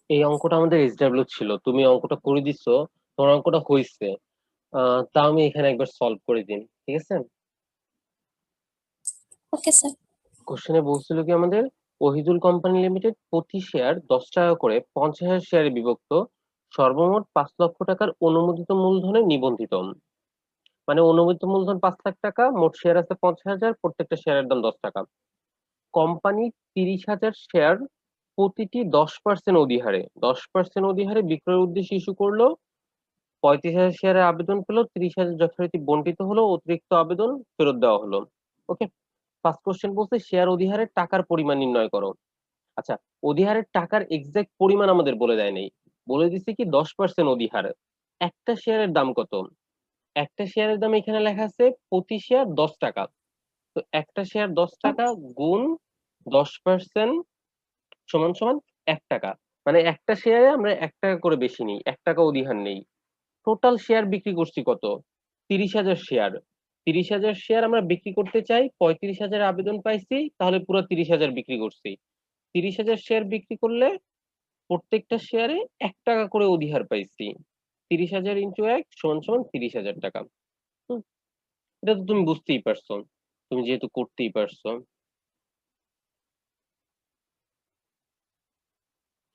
এই অঙ্কটা আমাদের এসডব্লিউ ছিল, তুমি অঙ্কটা করে দিছো, তোমার অঙ্কটা হয়েছে। তা আমি এখানে একবার সলভ করে দিন, ঠিক আছে? Okay sir. কোশ্চেনে বলছিল কি আমাদের, ওহিদুল কোম্পানি লিমিটেড প্রতি শেয়ার 10 টাকা করে 50,000 শেয়ারে বিভক্ত সর্বমোট 5 লক্ষ টাকার অনুমোদিত মূলধনে নিবন্ধিত। মানে অনুমোদিত মূলধন 5 লাখ টাকা, মোট শেয়ার আছে 50,000, প্রত্যেকটা শেয়ারের দাম 10 টাকা। কোম্পানি 30,000 শেয়ার প্রতিটি 10% অধিহারে 10% অধিহারে বিক্রয়ের উদ্দেশ্যে ইস্যু করলো। 35,000 শেয়ারের আবেদন পেলো, 30,000 যথারীতি বন্টিত হলো, অতিরিক্ত আবেদন ফেরত দেওয়া হলো। ওকে, ফার্স্ট কোশ্চেন বলছে শেয়ার অধিহারের টাকার পরিমাণ নির্ণয় করো। আচ্ছা, অধিহারের টাকার এক্সাক্ট পরিমাণ আমাদের বলে দেয় নাই, বলে দিচ্ছে কি 10% অধিহার। একটা শেয়ারের দাম কত? একটা শেয়ারের দাম এখানে লেখা আছে প্রতি শেয়ার 10 টাকা। তো একটা শেয়ার 10 টাকা গুণ 10% সমান সমান 1 টাকা। মানে একটা শেয়ারে আমরা 1 টাকা করে বেশি নিই, 1 টাকা অধিহার নেই। টোটাল শেয়ার বিক্রি করছি কত? 30,000 শেয়ার। 30,000 শেয়ার আমরা বিক্রি করতে চাই, 35,000 আবেদন পাইছি, তাহলে পুরো 30,000 বিক্রি করছি। 30,000 শেয়ার বিক্রি করলে প্রত্যেকটা শেয়ারে 1 টাকা করে অধিহার পাইছি। 30,000 ইন্টু 1 সমান সমান 30,000 টাকা। হুম, এটা তো তুমি বুঝতেই পারছো, তুমি যেহেতু করতেই পারছো।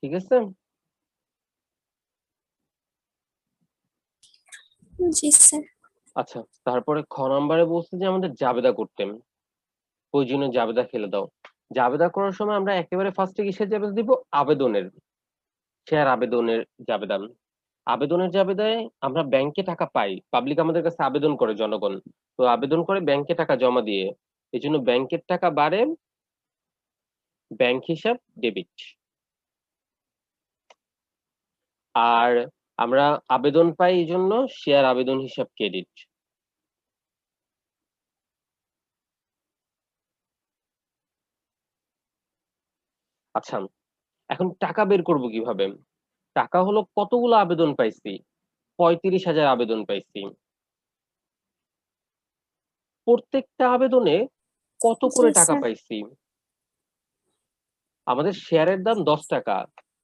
ঠিক আছে। জি স্যার। আচ্ছা, তারপরে খ নাম্বারে বলছে যে আমাদের জাবেদা করতে, প্রয়োজনীয় জাবেদা ফেলে দাও। জাবেদা করার সময় আমরা একেবারে ফার্স্টে কিসের জাবেদা দিব? আবেদনের, শেয়ার আবেদনের জাবেদা। আবেদনের জাবেদায় আমরা ব্যাংকে টাকা পাই, পাবলিক আমাদের কাছে আবেদন করে, জনগণ তো আবেদন করে ব্যাংকে টাকা জমা দিয়ে, এই জন্য ব্যাংকের টাকা বাড়ে, ব্যাংক হিসাব ডেবিট। আর আমরা আবেদন পাই এই জন্য শেয়ার আবেদন হিসাব ক্রেডিট। আচ্ছা, এখন টাকা বের করব কিভাবে? টাকা হলো কতগুলো আবেদন পাইছি, 35,000 আবেদন পাইছি, প্রত্যেকটা আবেদনে কত জি করে টাকা স্যার। পাইছি। আমাদের শেয়ারের দাম 10 টাকা,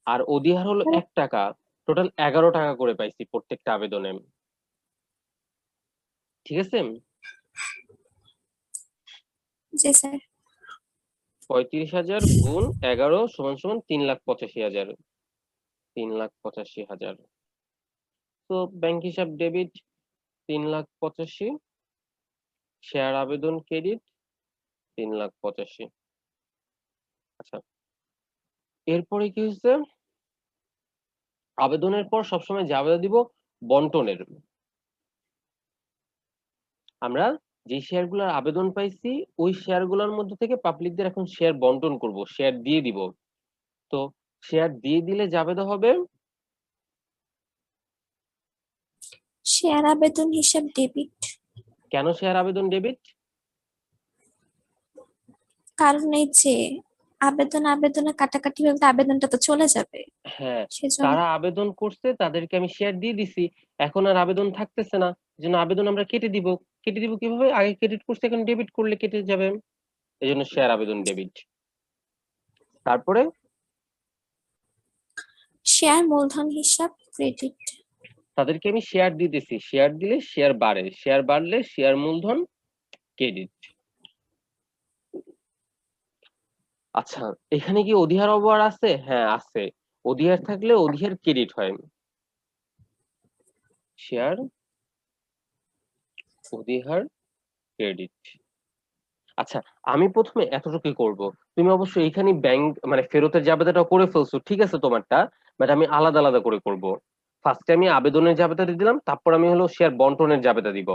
আর অধিহার হলো 1 টাকা, টোটাল 11 টাকা করে পাইছি প্রত্যেকটা আবেদনে। ঠিক আছে। জি স্যার। 35,000 গুণ 11 সমান সমান 3,85,000, 3,85,000। তো ব্যাংক হিসাব ডেবিট 3,85,000, শেয়ার আবেদন ক্রেডিট 3,85,000। আচ্ছা, এরপরে কি হচ্ছে, আবেদনের পর সবসময় জাবেদা দিব বন্টনের। আমরা যে শেয়ারগুলোর আবেদন পাইছি ওই শেয়ারগুলোর মধ্যে থেকে পাবলিকদের এখন শেয়ার বন্টন করব, শেয়ার দিয়ে দিব। তো শেয়ার দিয়ে দিলে জাবেদা হবে, শেয়ার আবেদন হিসাব ডেবিট। কেন শেয়ার আবেদন ডেবিট? কারণ এই যে আবেদনে কাটাকাটি হলে তো আবেদনটা তো চলে যাবে, হ্যাঁ, সেজন্য। তারা আবেদন করছে, তাদেরকে আমি শেয়ার দিয়ে দিছি, এখন আর আবেদন থাকতেছে না, এই জন্য আবেদন আমরা কেটে দিব। কেটে দিব কিভাবে? আগে ক্রেডিট করছে, এখন ডেবিট করলে কেটে যাবে, এই জন্য শেয়ার আবেদন ডেবিট। তারপরে শেয়ার মূলধন হিসাব ক্রেডিট। তাদেরকে আমি শেয়ার দিতেছি, শেয়ার দিলে শেয়ার বাড়ে, শেয়ার বাড়লে শেয়ার মূলধন ক্রেডিট। আচ্ছা, এখানে কি অধিহার অবহার আছে? হ্যাঁ আছে, অধিহার থাকলে অধিহার ক্রেডিট হয়, শেয়ার অধিহার ক্রেডিট। আচ্ছা, আমি প্রথমে এতটুকুই করব, তুমি অবশ্যই এইখানে ব্যাংক মানে ফেরতের জাবেদাটা করে ফেলছো, ঠিক আছে তোমারটা, বাট আমি আলাদা আলাদা করে করব। ফার্স্টে আমি আবেদনের জাবেদাটা দিলাম, তারপর আমি হলো শেয়ার বন্টনের জাবেদা দিব।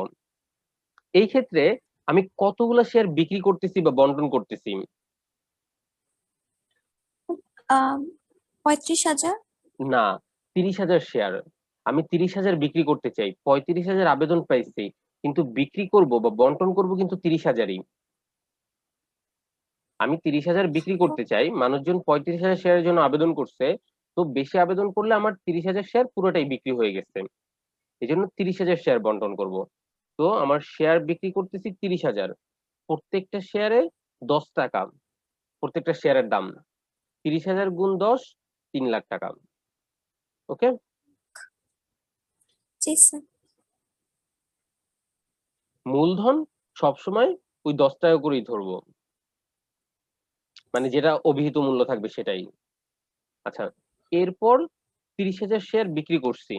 এই ক্ষেত্রে আমি কতগুলো শেয়ার বিক্রি করতেছি বা বন্টন করতেছি? আহ 35,000। না, 30,000 শেয়ার। আমি 30,000 বিক্রি করতে চাই, 35,000 আবেদন পাইছি, কিন্তু বিক্রি করব বা বন্টন করব কিন্তু 30,000ই। আমি 30,000 বিক্রি করতে চাই, মানুষজন 35,000 শেয়ারের জন্য আবেদন করছে, তো বেশি আবেদন করলে আমার 30,000 শেয়ার পুরোটাই বিক্রি হয়ে গেছে, এই জন্য 30,000 শেয়ার বন্টন করব। তো আমার শেয়ার বিক্রি করতেছি 30,000, প্রত্যেকটা শেয়ারে 10 টাকা, প্রত্যেকটা শেয়ারের দাম 30,000 গুণ 10, 3 লাখ টাকা। ওকে, জি স্যার। মূলধন সবসময় ওই 10 টাকা করেই ধরবো, মানে যেটা অভিহিত মূল্য থাকবে সেটাই। আচ্ছা, এরপর 30,000 শেয়ার বিক্রি করছি,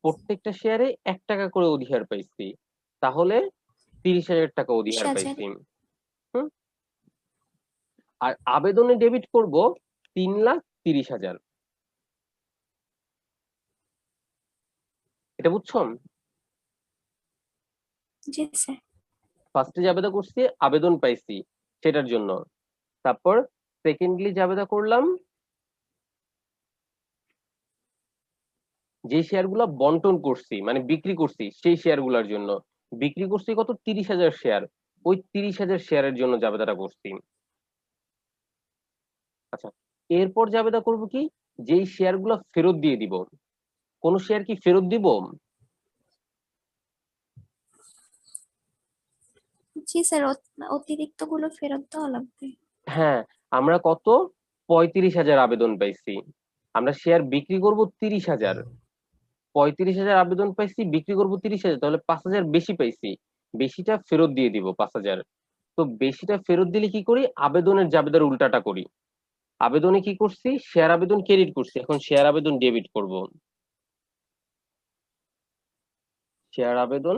প্রত্যেকটা শেয়ারে 1 টাকা করে অধিহার পাইছি, তাহলে 30,000 টাকা অধিহার 30,000। পাইছি। হুম, আর আবেদনে ডেবিট করব 3,30,000। এটা বুঝছো? জি স্যার। ফার্স্টে যে আবেদন করছি আবেদন পাইছি সেটার জন্য, তারপর সেকেন্ডলি যে আবেদন করলাম যে শেয়ারগুলো বন্টন করছি মানে বিক্রি করছি সেই শেয়ারগুলোর জন্য, বিক্রি করছি কত 30,000 শেয়ার, ওই 30,000 শেয়ারের জন্য জাবেদাটা করছি। আচ্ছা, এরপর জাবেদা করব কি, যেই শেয়ারগুলো ফেরত দিয়ে দিব। কোন শেয়ার কি ফেরত দিব? জি স্যার, অতিরিক্ত গুলো ফেরত দেওয়া লাগবে। হ্যাঁ, আমরা কত 35,000 আবেদন পাইছি, আমরা শেয়ার বিক্রি করব 30,000, 35,000 আবেদন পাইছি, বিক্রি করব 30,000, তাহলে 5,000 বেশি পাইছি, বেশিটা ফেরত দিয়ে দিব 5,000। তো বেশিটা ফেরত দিলে কি করি, আবেদনের জাবেদার উল্টাটা করি। আবেদনে কি করছি, শেয়ার আবেদন ক্রেডিট করছি, এখন শেয়ার আবেদন ডেবিট করব। শেয়ার আবেদন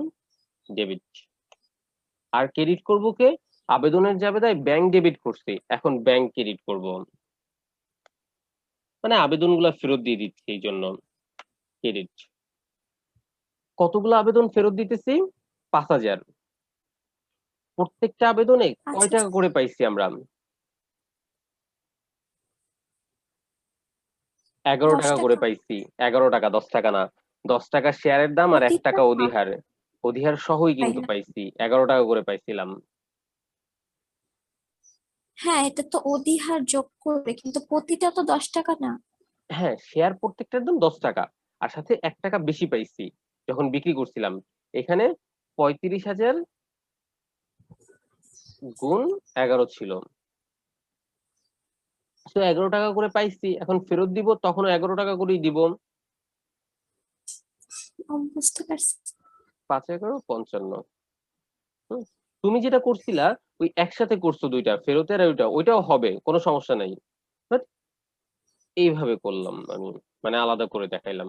ডেবিট। আর ক্রেডিট করব কে, আবেদনের জাবেদায় ব্যাংক ডেবিট করছি, এখন ব্যাংক ক্রেডিট করব, মানে আবেদনগুলো ফেরত দিয়ে দিচ্ছি এই জন্য ক্রেডিট। কতগুলো আবেদন ফেরত দিতেছি, 5,000। প্রত্যেকটা আবেদনে কয় আচ্ছা টাকা করে পাইছি আমরা, 11 10 টাকা করে টাকা। পাইছি। 11 টাকা, 10 টাকা না। 10 টাকা শেয়ারের দাম আর 1 প্রতিটা টাকা অধিহার, অধিহার সহই কিন্তু তাইলে পাইছি, 11 টাকা করে পাইছিলাম। হ্যাঁ, এটা তো অধিহার যোগ করবে, কিন্তু প্রতিটা তো 10 টাকা না। হ্যাঁ, শেয়ার প্রত্যেকটার দাম 10 টাকা, আর সাথে 1 টাকা বেশি পাইছি যখন বিক্রি করছিলাম। এখানে 35,000 গুণ 11 ছিল, তো 11 টাকা করে পাইছি, এখন ফেরত দিব তখন 11 টাকা করেই দিব। বুঝতে পারছি। 5 11 55। হুম, তুমি যেটা করছিলা ওই একসাথে করছো দুইটা, ফেরতের আর ওইটা, ওইটাও হবে, কোনো সমস্যা নাই, বাট এইভাবে করলাম আমি, মানে আলাদা করে দেখাইলাম।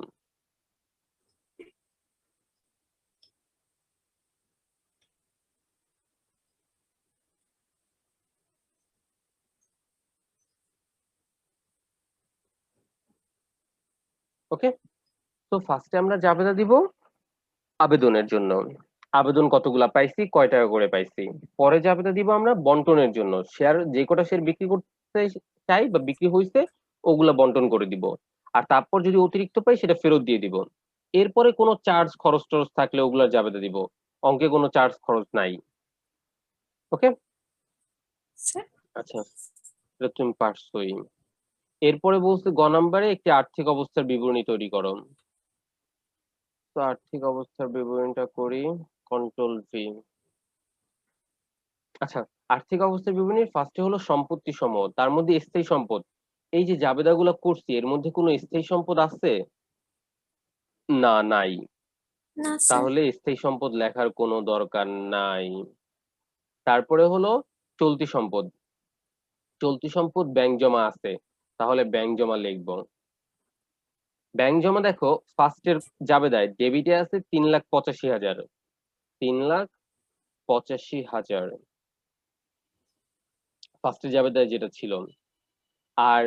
ওকে, তো ফার্স্টে আমরা জাবেদা দিব আবেদনের জন্য, আবেদন কতগুলা পাইছি, কয় টাকা করে পাইছি। পরে জাবেদা দিব আমরা বন্টনের জন্য, শেয়ার যে কটা শেয়ার বিক্রি করতে চাই বা বিক্রি হয়েছে ওগুলা বন্টন করে দিব, আর তারপর যদি অতিরিক্ত পাই সেটা ফেরত দিয়ে দিব। এরপরে কোনো চার্জ খরচ টরচ থাকলে ওগুলা জাবেদা দিব, অঙ্কে কোনো চার্জ খরচ নাই। ওকে, স্যার। আচ্ছা, এটা তুমি পারছোই। এরপরে বলছে গ নাম্বারে একটি আর্থিক অবস্থার বিবরণী তৈরি করো। তো আর্থিক অবস্থার বিবরণীটা করি, কন্ট্রোল ভি। আচ্ছা, আর্থিক অবস্থার বিবরণীর ফার্স্টে হলো সম্পত্তি সমূহ, তার মধ্যে স্থায়ী সম্পদ। এই যে জাবেদাগুলো করছি এর মধ্যে কোনো স্থায়ী সম্পদ আছে? না, নাই। না স্যার। তাহলে স্থায়ী সম্পদ লেখার কোনো দরকার নাই। তারপরে হলো চলতি সম্পদ, চলতি সম্পদ ব্যাংক জমা আছে, তাহলে ব্যাংক জমা লিখবো। ব্যাংক জমা দেখো ফার্স্টের জাবেদায় ডেবিটে আছে 3,85,000, 3,85,000 ফার্স্টের জাবেদায় যেটা ছিল। আর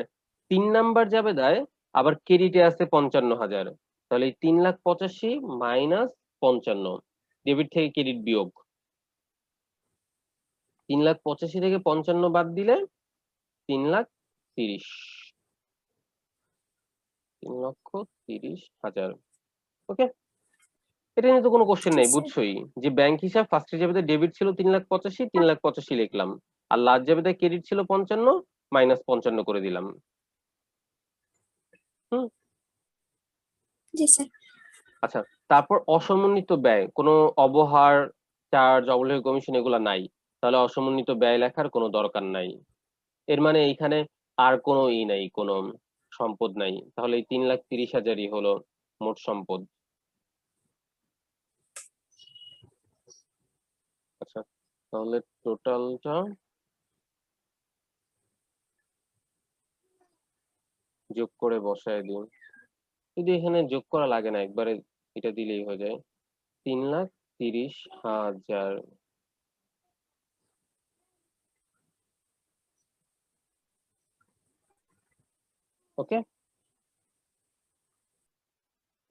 3 নাম্বার জাবেদায় আবার ক্রেডিটে আছে 55,000, তাহলে এই 3,85,000 মাইনাস 55, ডেবিট থেকে ক্রেডিট বিয়োগ, 3,85,000 থেকে 55 বাদ দিলে 3,30,000, 3,30,000। ওকে, এটা নিয়ে তো কোনো কোশ্চেন জি নেই, স্যার। বুঝছোই যে ব্যাংক হিসাব ফার্স্টের জাবেদায় ডেবিট ছিল 3,85,000, 3,85,000 লিখলাম, আর লাস্ট জাবেদায় ক্রেডিট ছিল 55, মাইনাস 55 করে দিলাম। হুম, জি স্যার। আচ্ছা, তারপর অসমন্বিত ব্যয়, কোনো অবহার, চার্জ, অবলেখ, কমিশন এগুলা নাই, তাহলে অসমন্বিত ব্যয় লেখার কোনো দরকার নাই। এর মানে এইখানে আর কোনো ই নাই, কোনো সম্পদ নাই, তাহলে এই 3,30,000ই হলো মোট সম্পদ। আচ্ছা, তাহলে টোটালটা যোগ করে বসায় দিন। যদি এখানে যোগ করা লাগে না, একবারে এটা দিলেই হয়ে যায়। 3,30,000। ওকে,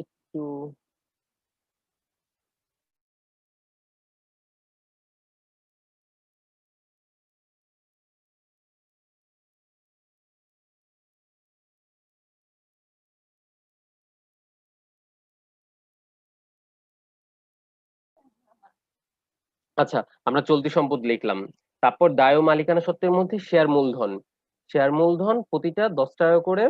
একটু আচ্ছা, আমরা চলতি সম্পদ লিখলাম। তারপর দায় ও মালিকানা সত্ত্বের মধ্যে শেয়ার মূলধন। শেয়ার মূলধন প্রতিটা 10 টাকা করে।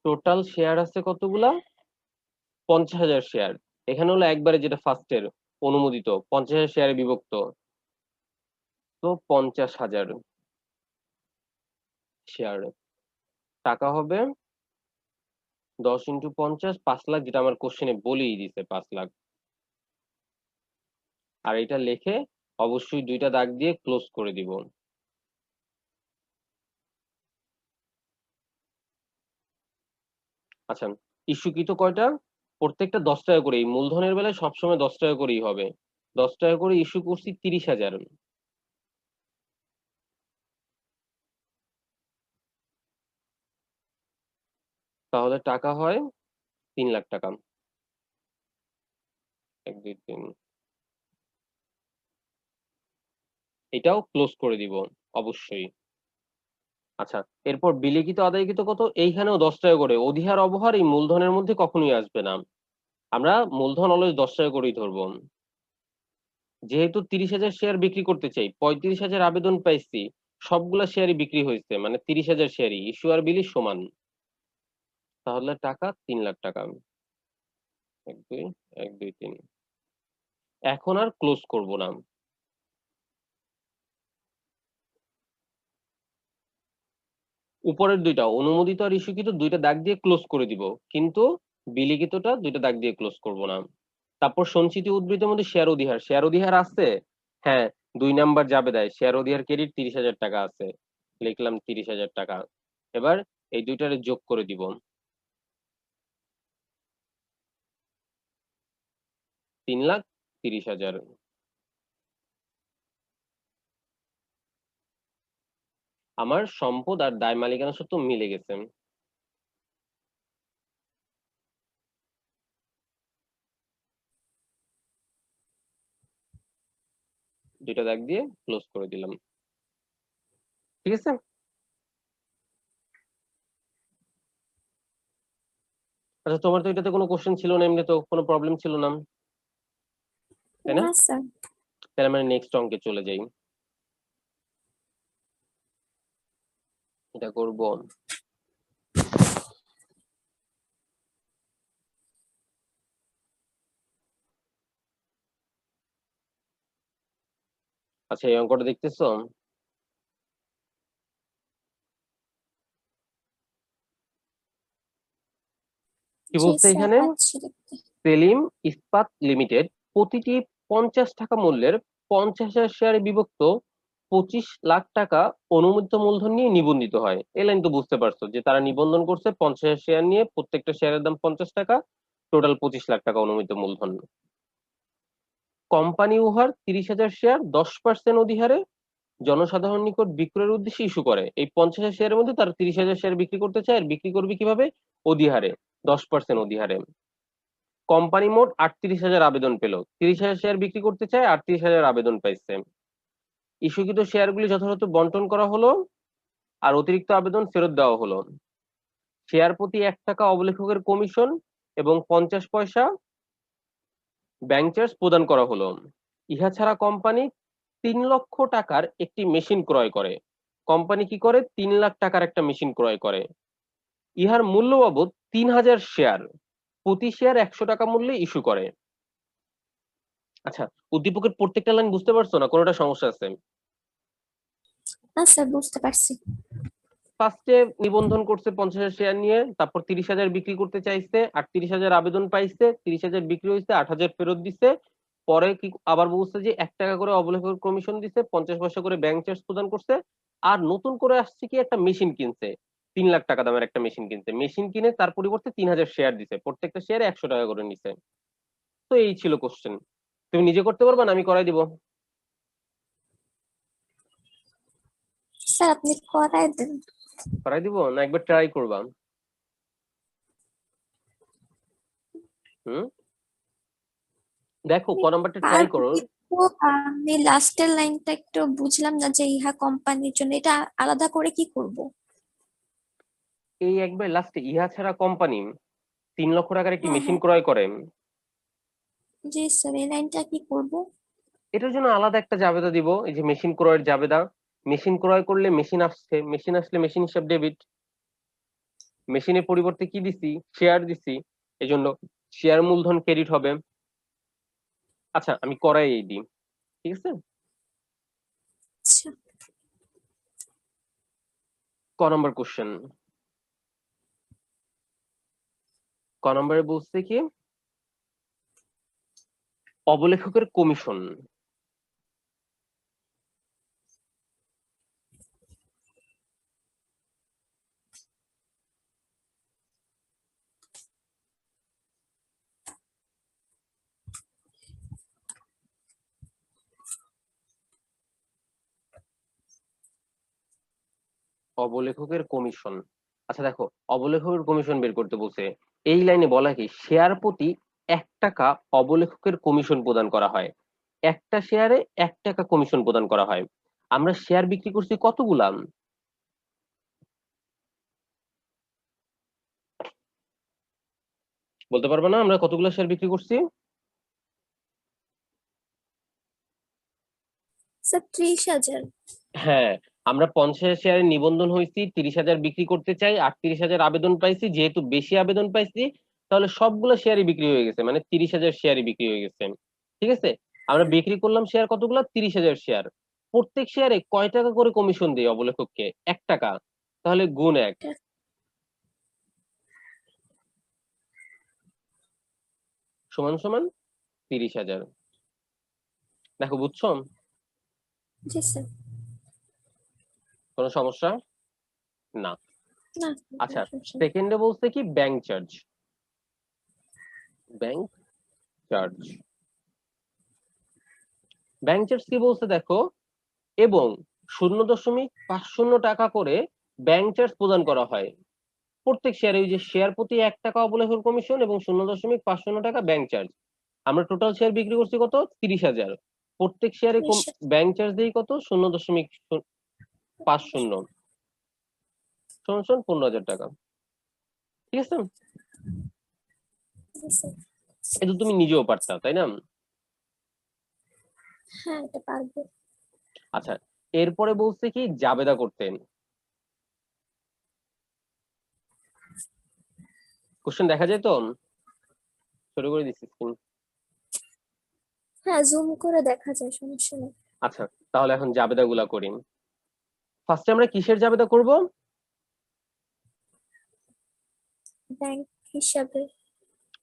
টোটাল শেয়ার আছে কতগুলা? 50,000 শেয়ার। এখানে হলো একবারে যেটা ফার্স্টের অনুমোদিত 50,000 শেয়ারে বিভক্ত, তো 50,000 শেয়ার। টাকা হবে 10 ইন্টু 50, 5 লাখ, যেটা আমার কোশ্চেনে বলেই দিছে 5 লাখ। আর এটা লিখে অবশ্যই দুইটা দাগ দিয়ে ক্লোজ করে দিব। আচ্ছা, ইস্যুকৃত কয়টা? প্রত্যেকটা 10 টাকা করে। এই মূলধনের বেলায় সবসময় 10 টাকা করেই হবে। 10 টাকা করে ইস্যু করছি 30,000। তাহলে টাকা হয় 3 লাখ টাকা। 1 2 3, এটাও ক্লোজ করে দিব অবশ্যই। আচ্ছা, এরপর বিলিখিত আদায়কৃত কত? এইখানেও 10 টাকা করে। অধিহার অবহার এই মূলধনের মধ্যে কখনোই আসবে না। আমরা মূলধন অলওয়েজ 10 টাকা করেই ধরবো। যেহেতু 30,000 শেয়ার বিক্রি করতে চাই, 35,000 আবেদন পাইছি, সবগুলা শেয়ারই বিক্রি হয়েছে, মানে 30,000 শেয়ারই ইস্যু আর বিলি সমান। তাহলে টাকা 3 লাখ টাকা। 1 2 1 2 3। এখন আর ক্লোজ করব না। উপরের দুইটা অনুমোদিত আর ইস্যুকৃত দুইটা দাগ দিয়ে ক্লোজ করে দিব, কিন্তু বিলিখিতটা দুইটা দাগ দিয়ে ক্লোজ করব না। তারপর সঞ্চিতি উদ্বৃত্তের মধ্যে শেয়ার অধিহার। শেয়ার অধিহার আছে, হ্যাঁ, 2 নাম্বার যাবে দেয়। শেয়ার অধিহার ক্রেডিট 30,000 টাকা আছে, লিখলাম 30,000 টাকা। এবার এই দুইটারে যোগ করে দিব। 3,30,000। আমার সম্পদ আর দায় মালিকানা সত্ত্ব মিলে গেছে। দুইটা দাগ দিয়ে ক্লোজ করে দিলাম। ঠিক আছে। আচ্ছা, তোমার তো এটাতে কোনো কোশ্চেন ছিল না, এমনি তো কোনো প্রবলেম ছিল না, তাই না? না স্যার। তাহলে আমরা নেক্সট অঙ্কে চলে যাই। এটা করব। আচ্ছা, এই অঙ্কটা দেখতেছো? কি জি বলছে স্যার, এখানে? পাচ্ছি দেখতে। সেলিম ইস্পাত লিমিটেড প্রতিটি 50 টাকা মূল্যের 50,000 শেয়ারে বিভক্ত 25 লাখ টাকা অনুমোদিত মূলধন নিয়ে নিবন্ধিত হয়। এই লাইন তো বুঝতে পারছো যে তারা নিবন্ধন করছে 50,000 শেয়ার নিয়ে, প্রত্যেকটা শেয়ারের দাম 50 টাকা, টোটাল 25 লাখ টাকা অনুমোদিত মূলধন। কোম্পানি উহার 30,000 শেয়ার 10% অধিহারে জনসাধারণ নিকট বিক্রয়ের উদ্দেশ্যে ইস্যু করে। এই 50,000 শেয়ারের মধ্যে তারা 30,000 শেয়ার বিক্রি করতে চায়, আর বিক্রি করবে কিভাবে? অধিহারে, 10% অধিহারে। কোম্পানি মোট 38,000 আবেদন পেল, 30,000 শেয়ার বিক্রি করতে চায়, 38,000 আবেদন পাইছে। ইস্যুকৃত শেয়ারগুলি যথাযথ বন্টন করা হলো, আর অতিরিক্ত আবেদন ফেরত দেওয়া হলো। শেয়ার প্রতি 1 টাকা অবলেখকের কমিশন এবং 50 পয়সা ব্যাংক চার্জ প্রদান করা হলো। ইহা ছাড়া কোম্পানি 3 লক্ষ টাকার একটি মেশিন ক্রয় করে। কোম্পানি কি করে? 3 লাখ টাকার একটা মেশিন ক্রয় করে। ইহার মূল্য বাবদ 3,000 শেয়ার, প্রতি শেয়ার 100 টাকা মূল্যে ইস্যু করে। আচ্ছা, উদ্দীপকের প্রত্যেকটা লাইন বুঝতে পারছো না? কোনোটা সমস্যা আছে? না স্যার, বুঝতে পারছি। ফার্স্টে নিবন্ধন করছে 50,000 শেয়ার নিয়ে, তারপর 30,000 বিক্রি করতে চাইছে, 38,000 আবেদন পাইছে, 30,000 বিক্রি হয়েছে, 8,000 ফেরত দিছে। পরে কি আবার বলছে যে 1 টাকা করে অবলেখকের কমিশন দিছে, 50 পয়সা করে ব্যাংক চার্জ প্রদান করছে। আর নতুন করে আসছে কি একটা মেশিন কিনছে, 3 লাখ টাকা দামের একটা মেশিন কিনছে। মেশিন কিনে তার পরিবর্তে 3,000 শেয়ার দিছে, প্রত্যেকটা শেয়ারে 100 টাকা করে নিছে। তো এই ছিল কোশ্চেন। তুমি নিজে করতে পারবা না আমি করাই দিব? স্যার আপনি করাই দেন। করাই দিব না একবার ট্রাই করবা? হুম, দেখো ক নাম্বারটা ট্রাই পারবো করো। কিন্তু আমি লাস্টের লাইনটা একটু বুঝলাম না যে ইহা কোম্পানির জন্য, এটা আলাদা করে কি করব? এই একবার লাস্টে ইহা ছাড়া কোম্পানি 3 লক্ষ টাকার একটি হ্যাঁ মেশিন হ্যাঁ, ক্রয় করে। জি স্যার এই লাইনটা কি করব? এটার জন্য আলাদা একটা জাবেদা দিব, এই যে মেশিন ক্রয়ের জাবেদা। মেশিন ক্রয় করলে মেশিন আসছে, মেশিন আসলে মেশিন হিসাব ডেবিট। মেশিনের পরিবর্তে কি দিছি? শেয়ার দিছি, এই জন্য শেয়ার মূলধন ক্রেডিট হবে। আচ্ছা আমি করাই এই দিই, ঠিক আছে। আচ্ছা, ক নম্বর কোশ্চেন, ক নম্বরে বলছে কি অবলেখকের কমিশন। অবলেখকের কমিশন, আচ্ছা দেখো, অবলেখকের কমিশন বের করতে বলছে। এই লাইনে বলা কি শেয়ার প্রতি 1 টাকা অবলেখকের কমিশন প্রদান করা হয়। একটা শেয়ারে 1 টাকা কমিশন প্রদান করা হয়। আমরা শেয়ার বিক্রি করছি কতগুলা? বলতে পারবো না আমরা কতগুলো শেয়ার বিক্রি করছি? স্যার 30,000। হ্যাঁ, আমরা 50 শেয়ারের নিবন্ধন হয়েছি, 30,000 বিক্রি করতে চাই, 38,000 আবেদন পাইছি। যেহেতু বেশি আবেদন পাইছি তাহলে সবগুলো শেয়ারই বিক্রি হয়ে গেছে, মানে 30,000 শেয়ারই বিক্রি হয়ে গেছে। ঠিক আছে, আমরা বিক্রি করলাম শেয়ার কতগুলো? 30,000 শেয়ার। প্রত্যেক শেয়ারে কয় টাকা করে কমিশন দেয় অবলেখককে? 1 টাকা। তাহলে গুণ 1 সমান সমান 30,000। দেখো বুঝছো? জি স্যার। কোনো সমস্যা? না। না, আচ্ছা, সমস্যা নেই। সেকেন্ডে বলছে কি bank charge. Bank charge, bank charge কি বলছে দেখো, এবং 0.50 টাকা করে ব্যাংক চার্জ প্রদান করা হয় প্রত্যেক শেয়ারে। ওই যে শেয়ার প্রতি 1 টাকা অবলেখক কমিশন এবং 0.50 টাকা ব্যাংক চার্জ। আমরা টোটাল শেয়ার বিক্রি করছি কত? 30,000। প্রত্যেক শেয়ারে নিশ্চয়। ব্যাংক চার্জ দিই কত? 0.50 সমান সমান 15,000 টাকা। ঠিক আছে, জি স্যার। এটা তুমি নিজেও পারতা তাই না? হ্যাঁ এটা পারবো। আচ্ছা, এরপরে বলছে কি জাবেদা করতেন। কোশ্চেন দেখা যায় তো? শুরু করে দিচ্ছি স্ক্রিন। হ্যাঁ জুম করে দেখা যায়, সমস্যা নেই। আচ্ছা, তাহলে এখন জাবেদা গুলা করি। ফার্স্টে আমরা কিসের জাবেদা করব? ব্যাংক হিসাবে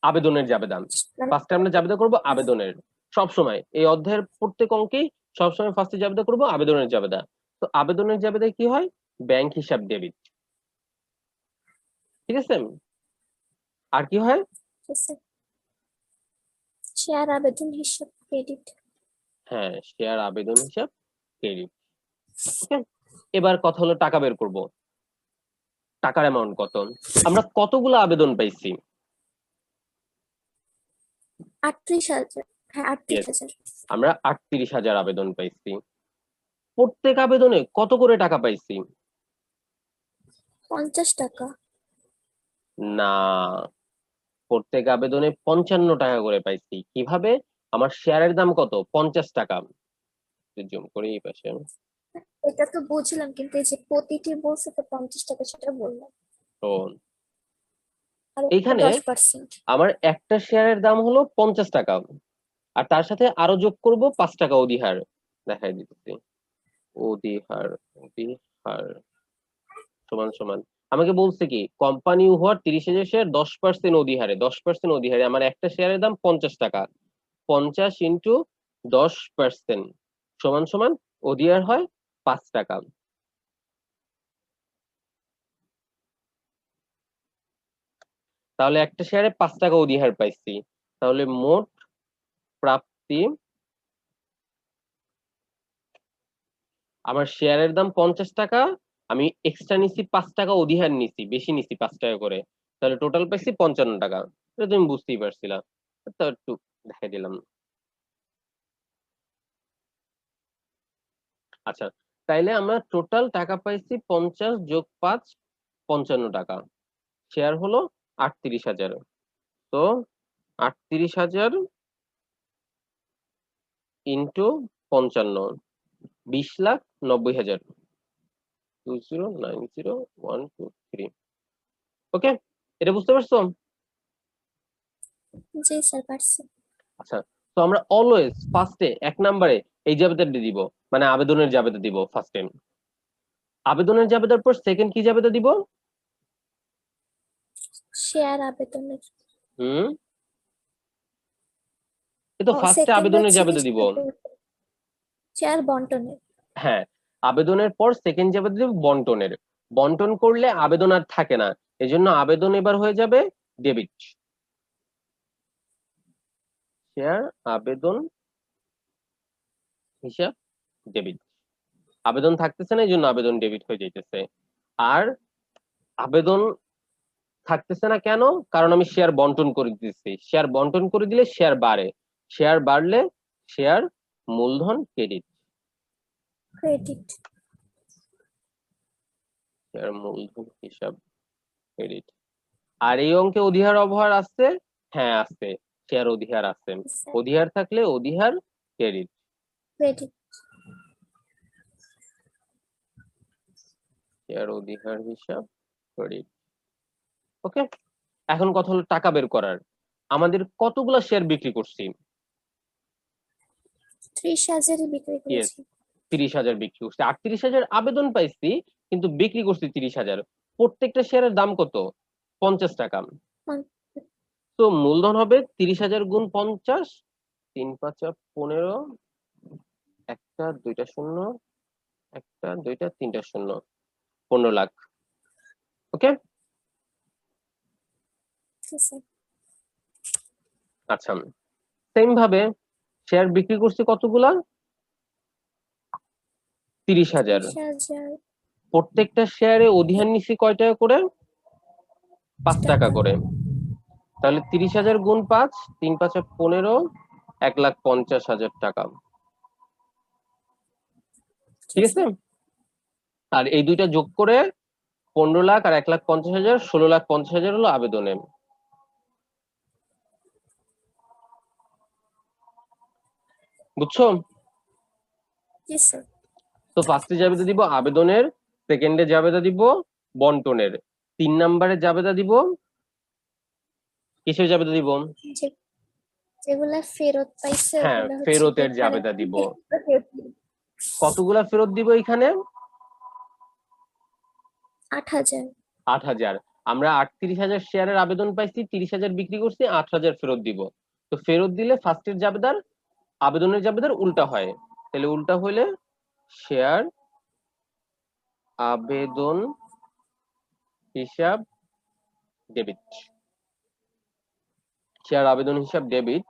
আবেদনের জাবেদা। মানে ফার্স্টে আমরা জাবেদা করব আবেদনের। সব সময় এই অধ্যায়ের প্রত্যেক অঙ্কেই সবসময় ফার্স্টে জাবেদা করব আবেদনের জাবেদা। তো আবেদনের জাবেদায় কি হয়? ব্যাংক হিসাব ডেবিট। ঠিক আছে, আর কি হয়? শেয়ার আবেদন হিসাব ক্রেডিট। হ্যাঁ, শেয়ার আবেদন হিসাব ক্রেডিট। ওকে, এবার কথা হলো টাকা বের করব। টাকার অ্যামাউন্ট কত? আমরা কতগুলো আবেদন পাইছি? 38,000। হ্যাঁ ইয়েস, 38,000। আমরা 38,000 আবেদন পাইছি। প্রত্যেক আবেদনে কত করে টাকা পাইছি? 50 টাকা। না, প্রত্যেক আবেদনে 55 টাকা করে পাইছি। কিভাবে? আমার শেয়ারের দাম কত? 50 টাকা। জুম করি এই পাশে। এটা তো বুঝলাম, কিন্তু এই যে প্রতিটি বলছে তো 50 টাকা, সেটা বললাম। তো আর উপরে এইখানে 10%। আমার একটা শেয়ারের দাম হলো 50 টাকা, আর তার সাথে আরো যোগ করব 5 টাকা অধিহার। দেখাই দিতেছি, অধিহার, অধিহার সমান সমান আমাকে বলছে কি কোম্পানি উহার 30,000 শেয়ার 10% অধিহারে 10% অধিহারে আমার একটা শেয়ারের দাম 50 টাকা 50 ইন্টু 10% সমান সমান অধিহার হয় 5 টাকা। তাহলে একটা শেয়ারে 5 টাকা অধিহার পাইছি, তাহলে মোট প্রাপ্তি আমার শেয়ারের দাম 50 টাকা, আমি এক্সট্রা নিছি 5 টাকা অধিহার নিছি, বেশি নিছি 5 টাকা করে, তাহলে টোটাল পাইছি 55 টাকা। এটা তুমি বুঝতেই পারছিলা, তো একটু দেখাই দিলাম। আচ্ছা, তাইলে আমরা টোটাল টাকা পাইছি 50 যোগ 5 55 টাকা, শেয়ার হলো 38,000। তো 38,000 ইন্টু 55 20,90,000 2090123। ওকে, এটা বুঝতে পারছো? জি স্যার পারছি। আচ্ছা, তো আমরা অলওয়েজ ফার্স্টে 1 নম্বরে এই জাবেদাটা দিব, মানে আবেদনের জাবেদা দিব ফার্স্টে। আবেদনের জাবেদার পর সেকেন্ড কি জাবেদা দিব? শেয়ার আবেদনের হুম, এটা ফার্স্টে সেকেন্ড আবেদনের হচ্ছে কি জাবেদা দিব। শেয়ার বন্টনের। হ্যাঁ, আবেদনের পর সেকেন্ড জাবেদা দিব বন্টনের। বন্টন করলে আবেদন আর থাকে না, এজন্য আবেদন এবার হয়ে যাবে ডেবিট। শেয়ার আবেদন হিসাব ডেবিট, আবেদন থাকতেছে না, এই জন্য আবেদন ডেবিট হয়ে যাইতেছে। আর আবেদন থাকতেছে না কেন? কারণ আমি শেয়ার বন্টন করে দিচ্ছি, শেয়ার বন্টন করে দিলে শেয়ার বাড়ে, শেয়ার বাড়লে শেয়ার মূলধন ক্রেডিট, ক্রেডিট। শেয়ার মূলধন হিসাব ক্রেডিট। আর এই অঙ্কে অধিহার অবহার আছে? হ্যাঁ আছে, শেয়ার অধিহার আছে, অধিহার থাকলে অধিহার ক্রেডিট, ক্রেডিট। শেয়ার অধিহার হিসাব ক্রেডিট। ওকে, এখন কথা হলো টাকা বের করার। আমাদের কতগুলা শেয়ার বিক্রি করছি? 30,000 বিক্রি ইয়েস, করেছি। 30,000 বিক্রি করছি। 38,000 আবেদন পাইছি, কিন্তু বিক্রি করছি 30,000। প্রত্যেকটা শেয়ারের দাম কত? 50 টাকা। তো মূলধন হবে 30,000 গুণ 50, 3 5 15, একটা দুইটা শূন্য, একটা দুইটা তিনটা শূন্য, 15 লাখ। ওকে, আচ্ছা, সেম ভাবে শেয়ার বিক্রি করছি কতগুলা? 30,000। 30,000 প্রত্যেকটা শেয়ারে অধিহার নিছি কয় টাকা করে? 5 টাকা করে। তাহলে 30,000 গুণ 5, 3 5 15, 1,50,000 টাকা। ঠিক আছে, আর এই দুইটা যোগ করে 15 লাখ আর 1,50,000, 16,50,000 হলো আবেদনে। বুঝছো? জি স্যার। তো ফার্স্টে জাবেদা দিব আবেদনের, সেকেন্ডে জাবেদা দিব বন্টনের, 3 নম্বরে জাবেদা দিব কিসের জাবেদা দিব? যেগুলা ফেরত পাইছে হ্যাঁ, ওগুলা হচ্ছে ফেরতের জাবেদা দিব। কতগুলা ফেরত দিব এখানে? 8,000। 8,000। আমরা 38,000 শেয়ারের আবেদন পাইছি, 30,000 বিক্রি করছি, 8,000 ফেরত দিব। তো ফেরত দিলে ফার্স্টের জাবেদার আবেদনের জাবেদার উল্টা হয়, তাহলে উল্টা হইলে শেয়ার আবেদন হিসাব ডেবিট, শেয়ার আবেদন হিসাব ডেবিট,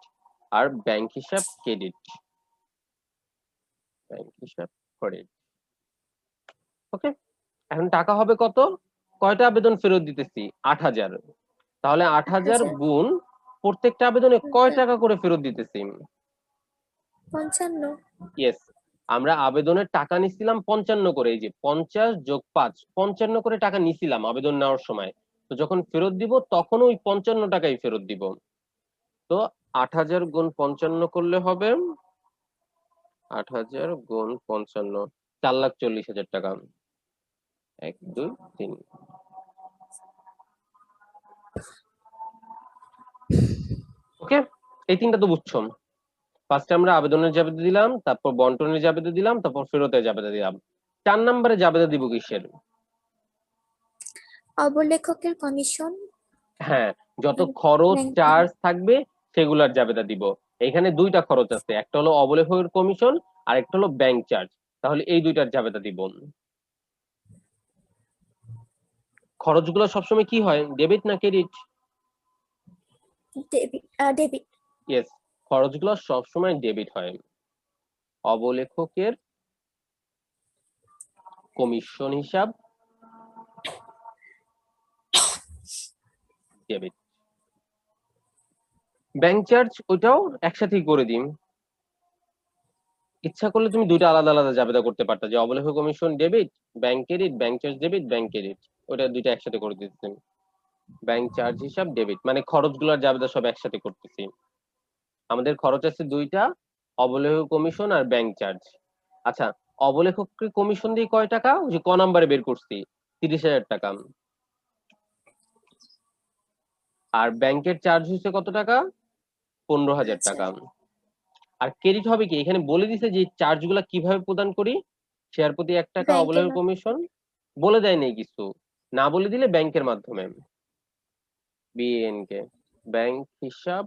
আর ব্যাংক হিসাব ক্রেডিট, ব্যাংক হিসাব ক্রেডিট। ওকে, এখন টাকা হবে কত? কয়টা আবেদন ফেরত দিতেছি? 8,000। তাহলে 8,000 গুণ প্রত্যেকটা আবেদনে কয় টাকা করে ফেরত দিতেছি? 55। ইয়েস, আমরা আবেদনের টাকা নিছিলাম 55 করে, এই যে 50 যোগ 5, 55 করে টাকা নিছিলাম আবেদন নেওয়ার সময়। তো যখন ফেরত দিব তখন ওই 55 টাকাই ফেরত দিব। তো 8,000 গুণ 55 করলে হবে 8,000 গুণ 55, 4,40,000 টাকা। 1 2 3। ওকে, এই তিনটা তো বুঝছো। ফার্স্টে আমরা আবেদনের জাবেদা দিলাম, তারপর বন্টনের জাবেদা দিলাম, তারপর ফেরতের জাবেদা দিলাম। 4 নম্বরে জাবেদা দিব কিসের? অবলেখকের কমিশন, হ্যাঁ, যত খরচ ব্যাংক চার্জ থাকবে সেগুলার জাবেদা দিব। এখানে দুইটা খরচ আছে, একটা হলো অবলেখকের কমিশন আর একটা হলো ব্যাংক চার্জ। তাহলে এই দুইটার জাবেদা দিব। খরচগুলো সবসময় কি হয়, ডেবিট না ক্রেডিট? ডেবিট। ডেবিট। ইয়েস, খরচগুলো সবসময় ডেবিট হয়। অবলেখকের কমিশন হিসাব ডেবিট। ব্যাংক চার্জ ওইটাও একসাথেই করে দিন। ইচ্ছা করলে তুমি দুইটা আলাদা আলাদা জাবেদা করতে পারতা, যে অবলেখক commission debit, bank credit, bank charge debit, bank credit. ওইটা দুইটা একসাথে করে দিতেছি। ব্যাংক চার্জ হিসাব ডেবিট, মানে খরচগুলোর জাবেদা সব একসাথে করতেছি। আমাদের খরচ আছে দুইটা, অবলেখক কমিশন আর ব্যাংক চার্জ। আচ্ছা, অবলেখক কমিশন দিয়ে কয় টাকা, ওই যে ক নাম্বারে বের করছি, 30,000 টাকা। আর ব্যাংকের চার্জ হচ্ছে কত টাকা, 15,000 আচ্ছা, টাকা। আর ক্রেডিট হবে কি, এখানে বলে দিছে যে চার্জ গুলা কিভাবে প্রদান করি। শেয়ার প্রতি 1 টাকা ব্যাংকের অবলেখক মাধ্যমে। কমিশন, বলে দেয় নেই কিছু, না বলে দিলে ব্যাংকের মাধ্যমে। বিএনকে, ব্যাংক হিসাব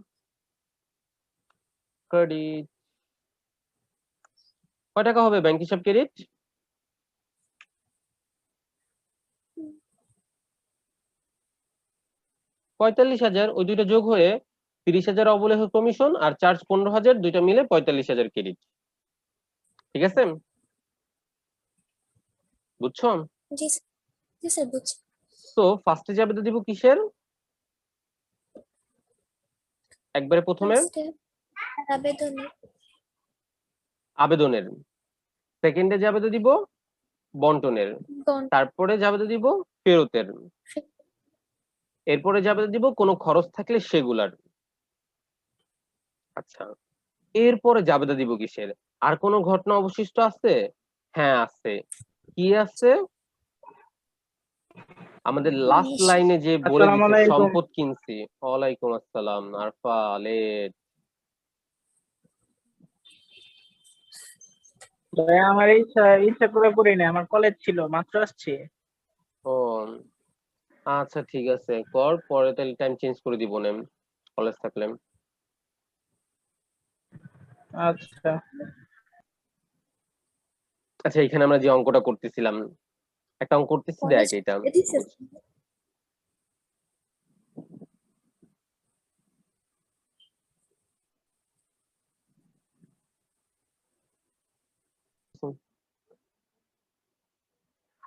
ক্রেডিট। কয় টাকা হবে ব্যাংক হিসাব ক্রেডিট? 45,000। ওই দুইটা যোগ হয়ে 30,000 অবলেখক কমিশন আর চার্জ 15,000, দুইটা মিলে 45,000 ক্রেডিট। ঠিক আছে, বুঝছো? জি স্যার। জি স্যার, বুঝছি। তো ফার্স্টে যাবে তো দিব কিসের, একবারে প্রথমে ফার্স্টে আবেদনের। আবেদনের, সেকেন্ডে যাবে তো দিব বন্টনের, বন্ড। তারপরে যাবে তো দিব ফেরতের, এরপরে যাবে তো দিব কোনো খরচ থাকলে সেগুলার। আচ্ছা, এরপরে জাবেদা দিব কিসের, আর কোনো ঘটনা অবশিষ্ট আছে? হ্যাঁ আছে। কি আছে? আমাদের লাস্ট মেশিন। লাইনে যে বলে আসসালামু দিছে আলাইকুম। সম্পদ কিনছি। ওয়ালাইকুম আসসালাম আরফা লেট। ভাই আমার ইচ্ছা ইচ্ছা করে পড়ি না, আমার কলেজ ছিল, মাত্র আসছি। ও আচ্ছা, ঠিক আছে, কর, পরে তাহলে টাইম চেঞ্জ করে দিব না কলেজ থাকলে। আচ্ছা আচ্ছা, এখানে আমরা যে অঙ্কটা করতেছিলাম, একটা অঙ্ক করতেছি, দেখ কলেজ এটা দিছে। বুঝ।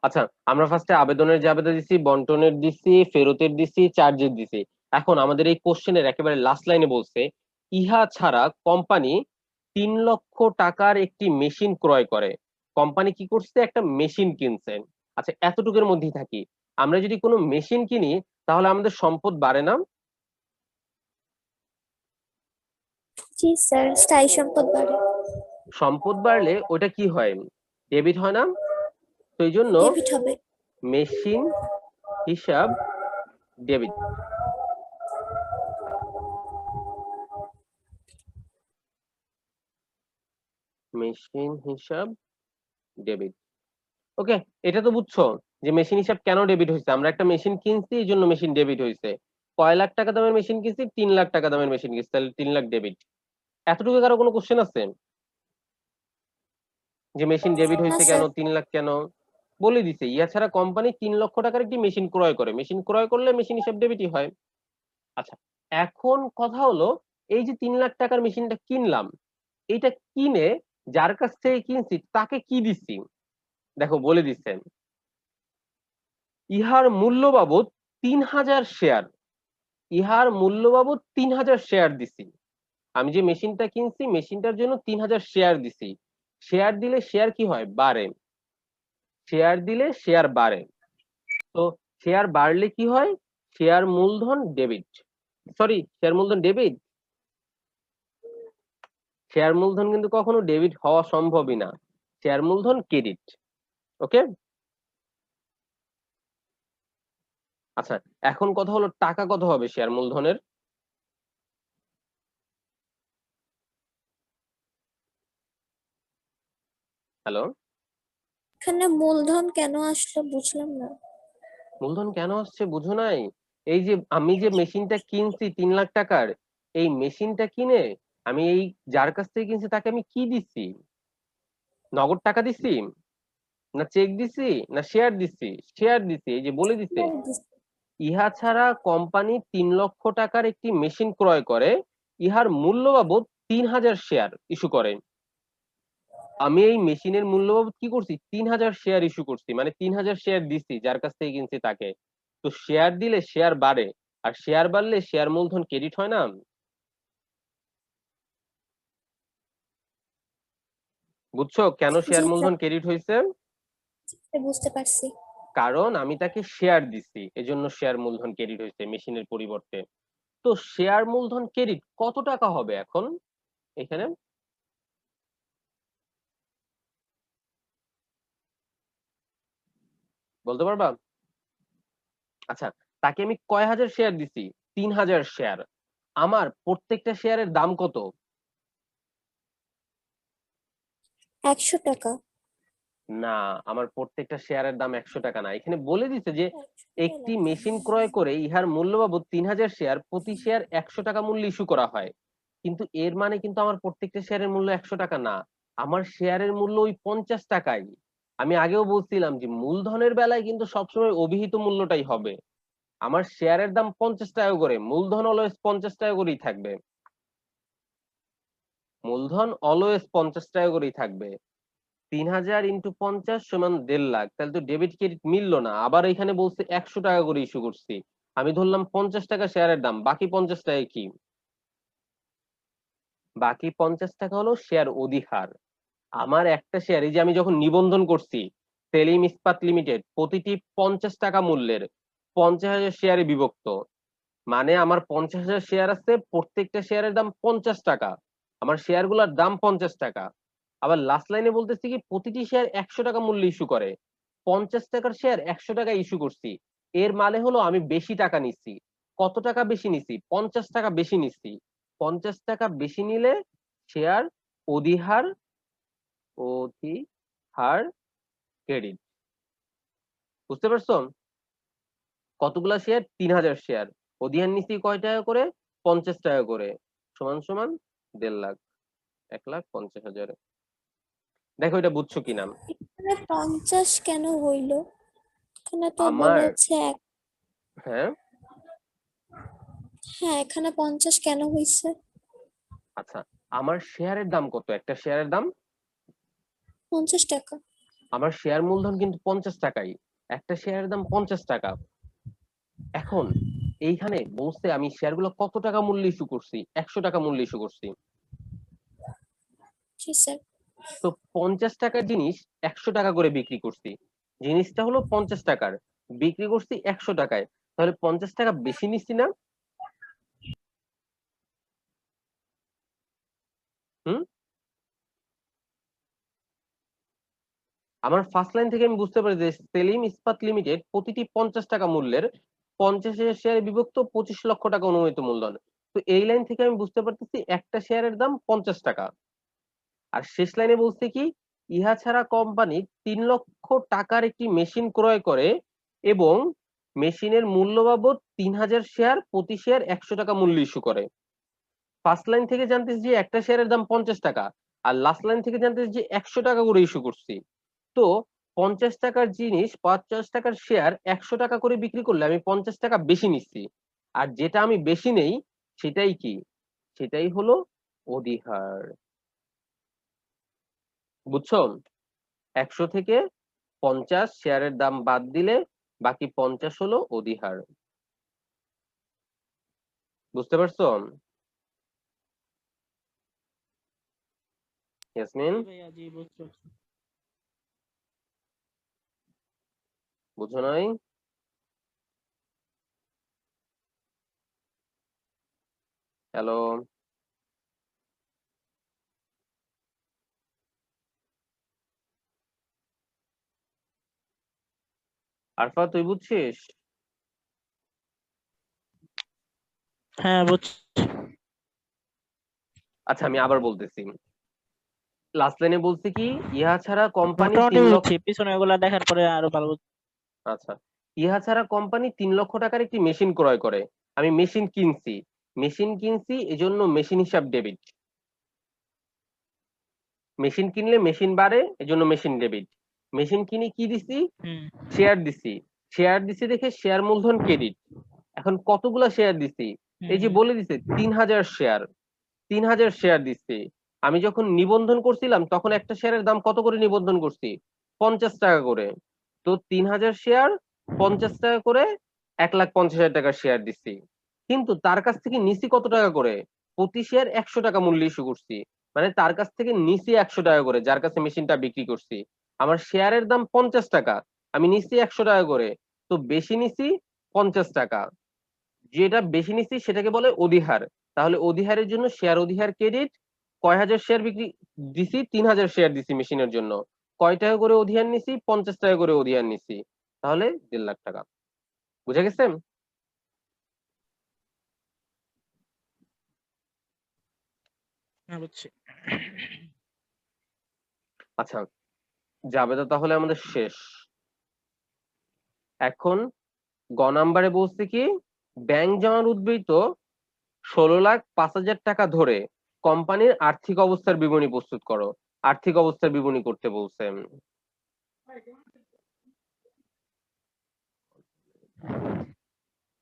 আচ্ছা, আমরা ফার্স্টে আবেদনের যে আবেদন দিছি, বন্টনের দিছি, ফেরতের দিছি, চার্জের দিছি। এখন আমাদের এই কোশ্চেনের একেবারে লাস্ট লাইনে বলছে, ইহা ছাড়া কোম্পানি 3 লক্ষ টাকার একটি মেশিন ক্রয় করে। কোম্পানি কি করছে, একটা মেশিন কিনছে। আচ্ছা, এতটুকুর মধ্যেই থাকি। আমরা যদি কোনো মেশিন কিনি তাহলে আমাদের সম্পদ বাড়ে না? জি স্যার, স্থায়ী সম্পদ বাড়ে। সম্পদ বাড়লে ওটা কি হয়, ডেবিট হয় না? তো এই জন্য ডেবিট হবে। মেশিন হিসাব ডেবিট। মেশিন হিসাব ডেবিট। ওকে, এটা তো বুঝছো যে মেশিন হিসাব কেন ডেবিট হয়েছে। আমরা একটা মেশিন কিনছি, এই জন্য মেশিন ডেবিট হয়েছে। কয় লাখ টাকা দামের মেশিন কিনছি, 3 লাখ টাকা দামের মেশিন কিনছি, তাহলে 3 লাখ ডেবিট। এতটুকু কারো কোনো কোশ্চেন আছে যে মেশিন ডেবিট না হয়েছে কেন, স্যার। 3 লাখ কেন? বলে দিছে, ইয়া ছাড়া কোম্পানি 3 লক্ষ টাকার একটি মেশিন ক্রয় করে, মেশিন ক্রয় করলে মেশিন হিসাব ডেবিটই হয়। আচ্ছা, এখন কথা হলো, এই যে 3 লাখ টাকার মেশিনটা কিনলাম, এইটা কিনে যার কাছ থেকে কিনছি তাকে কি দিচ্ছি, দেখো বলে দিচ্ছেন, ইহার মূল্য বাবদ 3,000 শেয়ার। ইহার মূল্য বাবদ 3,000 শেয়ার দিছি। আমি যে মেশিনটা কিনছি, মেশিনটার জন্য 3,000 শেয়ার দিছি। শেয়ার দিলে শেয়ার কি হয়, বাড়ে। শেয়ার দিলে শেয়ার বাড়ে। তো শেয়ার বাড়লে কি হয়, শেয়ার মূলধন ডেবিট। সরি, শেয়ার মূলধন ডেবিট, শেয়ার মূলধন কিন্তু কখনো ডেবিট হওয়া সম্ভবই না। শেয়ার মূলধন ক্রেডিট। ওকে। আচ্ছা, এখন কথা হলো টাকা কত হবে শেয়ার মূলধনের। হ্যালো, এখানে মূলধন কেন আসলো বুঝলাম না। মূলধন কেন আসছে বুঝো নাই? এই যে আমি যে মেশিনটা কিনছি 3 লাখ টাকার, এই মেশিনটা কিনে আমি এই যার কাছ থেকে কিনছি তাকে আমি কি দিচ্ছি? নগদ টাকা দিচ্ছি, না চেক দিছি, না শেয়ার দিচ্ছি? শেয়ার দিছি, এই যে বলে দিছে ইহা ছাড়া কোম্পানি 3 লক্ষ টাকার একটি মেশিন ক্রয় করে, ইহার মূল্য বাবদ 3000 শেয়ার ইস্যু করে। আমি এই মেশিনের মূল্য বাবদ কি করছি, 3000 শেয়ার ইস্যু করছি, মানে 3000 শেয়ার দিচ্ছি যার কাছ থেকে কিনছি তাকে। তো শেয়ার দিলে শেয়ার বাড়ে, আর শেয়ার বাড়লে শেয়ার মূলধন ক্রেডিট হয় না? বুঝছো কেন জি শেয়ার স্যার, মূলধন ক্রেডিট হয়েছে? বুঝতে পারছি। কারণ আমি তাকে শেয়ার দিচ্ছি, এজন্য শেয়ার মূলধন ক্রেডিট হয়েছে মেশিনের পরিবর্তে। তো শেয়ার মূলধন ক্রেডিট কত টাকা হবে এখন এখানে? বলতে পারবা? আচ্ছা, তাকে আমি কয় হাজার শেয়ার দিছি? 3000 শেয়ার। আমার প্রত্যেকটা শেয়ারের দাম কত? 100 টাকা। না, আমার প্রত্যেকটা শেয়ারের দাম 100 টাকা না। এখানে বলে দিছে যে 100 টাকাই একটি লেখা মেশিন আছে। ক্রয় করে ইহার মূল্য বাবদ 3000 শেয়ার, প্রতি শেয়ার 100 টাকা মূল্যে ইস্যু করা হয়। কিন্তু এর মানে কিন্তু আমার প্রত্যেকটা শেয়ারের মূল্য 100 টাকা না, আমার শেয়ারের মূল্য ওই 50 টাকাই। আমি আগেও বলছিলাম যে মূলধনের বেলায় কিন্তু সবসময় অভিহিত মূল্যটাই হবে। আমার শেয়ারের দাম 50 টাকা করে, মূলধন অলওয়েজ 50 টাকা করেই থাকবে। মূলধন অলওয়েজ 50 টাকা করেই থাকবে। 3000 ইন্টু 50 সমান 1.5 লাখ, তাহলে তো ডেবিট ক্রেডিট মিললো না। আবার এখানে বলছে 100 টাকা করে ইস্যু করছি, আমি ধরলাম 50 টাকা শেয়ারের দাম, বাকি 50 টাকা কি? বাকি 50 টাকা হলো শেয়ার অধিহার। আমার একটা শেয়ার, এই যে আমি যখন নিবন্ধন করছি সেলিম ইস্পাত লিমিটেড, প্রতিটি 50 টাকা মূল্যের 50,000 শেয়ারে বিভক্ত, মানে আমার 50,000 শেয়ার আছে, প্রত্যেকটা শেয়ারের দাম 50 টাকা, আমার শেয়ার গুলার দাম 50 টাকা। আবার লাস্ট লাইনে বলতেছি কি প্রতিটি শেয়ার 100 টাকা মূল্যে ইস্যু করে, 50 টাকার শেয়ার 100 টাকা ইস্যু করছি। এর মানে হলো আমি বেশি টাকা নিচ্ছি। কত টাকা বেশি নিচ্ছি? 50 টাকা বেশি নিচ্ছি। 50 টাকা বেশি নিলে শেয়ার অধিহার, অধিহার ক্রেডিট। বুঝতে পারছো? কতগুলা শেয়ার? 3000 শেয়ার। অধিহার নিচ্ছি কয় টাকা করে? 50 টাকা করে, সমান সমান 1.5 লাখ, 1,50,000। দেখো এটা বুঝছো কিনা। এখানে 50 কেন হইলো? এখানে তো আমার, বলেছে হ্যাঁ, হ্যাঁ, এখানে 50 কেন হইছে? আচ্ছা, আমার শেয়ারের দাম কত? একটা শেয়ারের দাম, 50 টাকা। আমার শেয়ার মূলধন কিন্তু 50 টাকাই, একটা শেয়ারের দাম 50 টাকা। এখন এইখানে বলছে আমি শেয়ারগুলো কত টাকা মূল্যে ইস্যু করছি, 100 টাকা মূল্যে ইস্যু করছি। জি স্যার। তো 50 টাকার জিনিস 100 টাকা করে বিক্রি করছি, জিনিসটা হলো 50 টাকার, বিক্রি করছি 100 টাকায়, তাহলে 50 টাকা বেশি নিচ্ছি না? হুম? আমার ফার্স্ট লাইন থেকে আমি বুঝতে পারি যে সেলিম ইস্পাত লিমিটেড প্রতিটি 50 টাকা মূল্যের 50,000 শেয়ারে বিভক্ত 25 লক্ষ টাকা অনুমোদিত মূলধন। তো এই লাইন থেকে আমি বুঝতে পারতেছি একটা শেয়ারের দাম 50 টাকা। আর শেষ লাইনে বলছে কি ইহা ছাড়া কোম্পানি 3 লক্ষ টাকার একটি মেশিন ক্রয় করে এবং মেশিনের মূল্য বাবদ 3000 শেয়ার, প্রতি শেয়ার 100 টাকা মূল্য ইস্যু করে। ফার্স্ট লাইন থেকে জানতেছি যে একটা শেয়ারের দাম 50 টাকা, আর লাস্ট লাইন থেকে জানতেছি যে 100 টাকা করে ইস্যু করছি। তো 50 টাকার জিনিস, 50 টাকার শেয়ার 100 টাকা করে বিক্রি করলে আমি 50 টাকা বেশি নিচ্ছি, আর যেটা আমি বেশি নেই সেটাই কি, সেটাই হলো অধিহার। বুঝছো? 100 থেকে 50 শেয়ারের দাম বাদ দিলে বাকি 50 হলো অধিহার। বুঝতে পারছো ইয়াসমিন? জি ভাইয়া, জি বুঝতে পারছি। বুঝো নাই? হ্যালো, আরফা তুই বুঝছিস? হ্যাঁ বুঝছি। আচ্ছা আমি আবার বলতেছি, লাস্ট লাইনে বলছি কি ইহা ছাড়া কোম্পানি মোটামুটি 3 লক্ষ, বুঝছি, পিছনে ওগুলা দেখার পরে আরো ভালো বুঝছি। আচ্ছা, ইহা ছাড়া কোম্পানি 3 লক্ষ টাকার একটি মেশিন ক্রয় করে। আমি মেশিন কিনছি এজন্য মেশিন হিসাব ডেবিট। মেশিন কিনলে মেশিন বাড়ে এজন্য মেশিন ডেবিট। মেশিন কিনে কি দিছি? হুম শেয়ার দিছি দেখে শেয়ার মূলধন ক্রেডিট। এখন কতগুলা শেয়ার দিছি? এই যে হুম বলে দিছে 3000 শেয়ার, 3000 শেয়ার দিচ্ছে। আমি যখন নিবন্ধন করছিলাম তখন একটা শেয়ারের দাম কত করে নিবন্ধন করছি? 50 টাকা করে। তো 3000 শেয়ার 50 টাকা করে 1,50,000 টাকার শেয়ার দিচ্ছি। কিন্তু তার কাছ থেকে নিছি কত টাকা করে? প্রতি শেয়ার 100 টাকা মূল্য ইস্যু করছি। মানে তার কাছ থেকে নিছি 100 টাকা করে, যার কাছে মেশিনটা বিক্রি করছি। আমার শেয়ারের দাম 50 টাকা, আমি নিছি 100 টাকা করে, তো বেশি নিছি 50 টাকা। যেটা বেশি নিচ্ছি সেটাকে বলে অধিহার। তাহলে অধিহারের জন্য শেয়ার অধিহার ক্রেডিট। কয় হাজার শেয়ার বিক্রি দিছি? 3000 শেয়ার দিছি মেশিনের জন্য। কয় টাকা করে অধিহার নিছি? 50 টাকা করে অধিহার নিছি। তাহলে 1.5 লাখ টাকা। বুঝা গেছে? হ্যাঁ বুঝছি। আচ্ছা, জাবেদা তাহলে আমাদের শেষ। এখন গ নাম্বারে বলছে কি, ব্যাংক জমার উদ্বৃত্ত 16,05,000 টাকা ধরে কোম্পানির আর্থিক অবস্থার বিবরণী প্রস্তুত করো। আর্থিক অবস্থার বিবরণী করতে বলছে।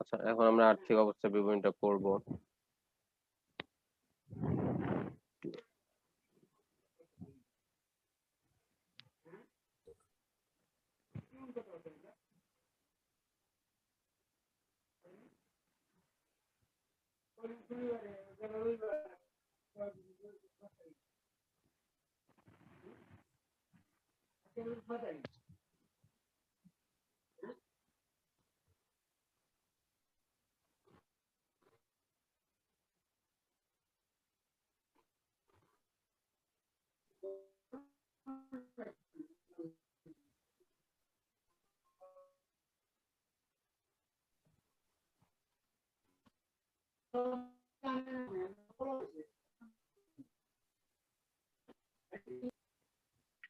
আচ্ছা, এখন আমরা আর্থিক অবস্থার বিবরণীটা করব।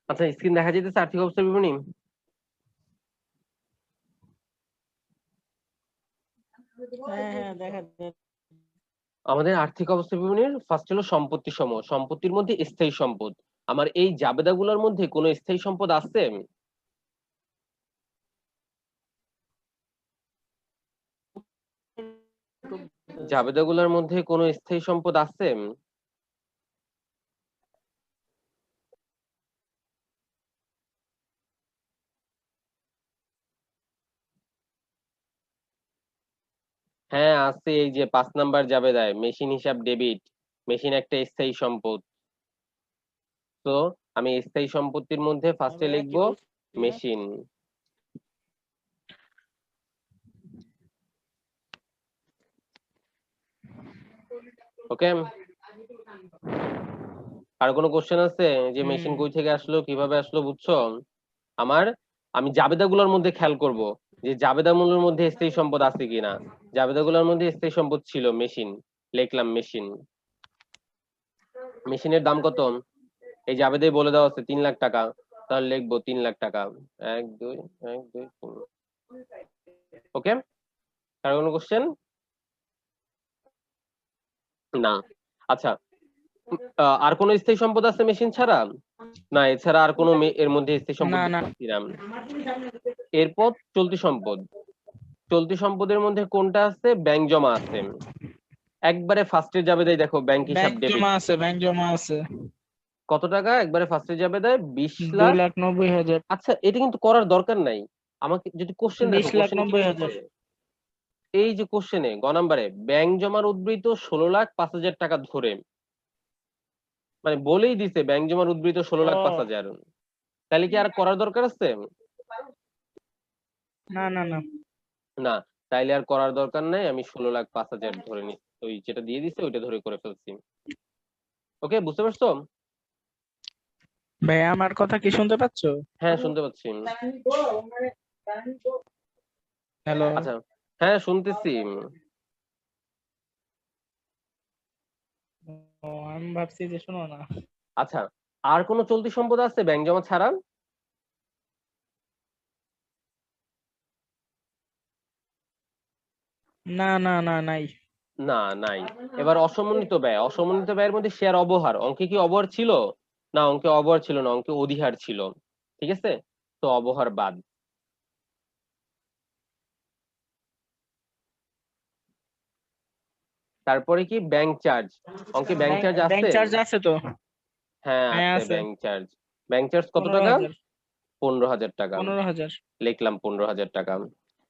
আচ্ছা, স্ক্রিন দেখা যাইতেছে আর্থিক অবস্থার বিবরণী? হ্যাঁ দেখা যায়। আমাদের আর্থিক অবস্থা বিবরণীর ফার্স্ট হলো সম্পত্তি সমূহ। সম্পত্তির মধ্যে স্থায়ী সম্পদ। আমার এই জাবেদাগুলোর মধ্যে কোনো স্থায়ী সম্পদ আছে? জাবেদাগুলোর মধ্যে কোনো স্থায়ী সম্পদ আছে? হ্যাঁ আছে, এই যে 5 নাম্বার জাবেদায় মেশিন হিসাব ডেবিট। মেশিন একটা স্থায়ী সম্পদ। তো আমি স্থায়ী সম্পত্তির মধ্যে ফার্স্টে ভাইয়া কি লিখবো বলছিলেন? মেশিন। ওকে, আর কোনো কোশ্চেন আছে? যে মেশিন হুম কই থেকে আসলো, কিভাবে আসলো, বুঝছো? আমার আমি জাবেদাগুলোর মধ্যে খেয়াল করব যে জাবেদাগুলোর মধ্যে স্থায়ী সম্পদ আছে কিনা। জাবেদাগুলোর মধ্যে স্থায়ী সম্পদ ছিল মেশিন। লিখলাম মেশিন। মেশিনের দাম কত? এই জাবেদাই বলে দেওয়া আছে 3 লাখ টাকা। তাহলে লিখবো 3 লাখ টাকা। 1 2 1 2 3। ওকে, আর কোনো কোশ্চেন? না। আচ্ছা, আর কোনো স্থায়ী সম্পদ আছে মেশিন ছাড়া? না, এছাড়া আর কোনো এর মধ্যে স্থায়ী সম্পদ না না দেখতেছি না। এরপর চলতি সম্পদ। চলতি সম্পদের মধ্যে কোনটা আছে? ব্যাংক জমা আছে। একবারে ফার্স্টে যাবে দেয়, দেখো ব্যাংক হিসাব ডেবিট। ব্যাংক জমা আছে কত টাকা একবারে ফার্স্টে যাবে দেয়? 20 লাখ। 2,90,000। আচ্ছা, এটা কিন্তু করার দরকার নাই। আমাকে যদি কোশ্চেন দেখো, কোশ্চেন কি বলছে? 20,90,000। এই যে কোশ্চেনে গ নাম্বারে ব্যাংক জমার উদ্বৃত্ত 16,05,000 টাকা ধরে, মানে বলেই দিছে ব্যাংক জমার উদ্বৃত্ত 16,05,000। তাহলে কি আর করার দরকার আছে? না না না না, তাইলে আর করার দরকার নাই। আমি 16,05,000 ধরে নি, ওই যেটা দিয়ে দিছে ওইটা ধরে করে ফেলছি। ওকে, বুঝতে পারছো? ভাই আমার কথা কি শুনতে পাচ্ছো? হ্যাঁ, শুনতে পাচ্ছি। হ্যালো। আচ্ছা, হ্যাঁ শুনতেছি। ও আমি ভাবছি যে শোনো না। আচ্ছা, আর কোনো চলতি সম্পদ আছে ব্যাংক জমা ছাড়া? না না না নাই। না, নাই। এবার অসমন্বিত ব্যয়, অসমন্বিত ব্যয়ের মধ্যে শেয়ার অবহার, অঙ্কে কি অবহার ছিল? না, অঙ্কে অবহার ছিল না, অঙ্কে অধিহার ছিল। ঠিক আছে, তো অবহার বাদ। তারপরে কি ব্যাংক চার্জ, অঙ্কে ব্যাংক চার্জ ব্যাংক আছে? চার্জ আছে তো? হ্যাঁ হ্যাঁ আছে আছে। Bank charge. ব্যাংক চার্জ কত টাকা? 15,000। 15,000 টাকা। 15,000। লিখলাম 15,000 টাকা।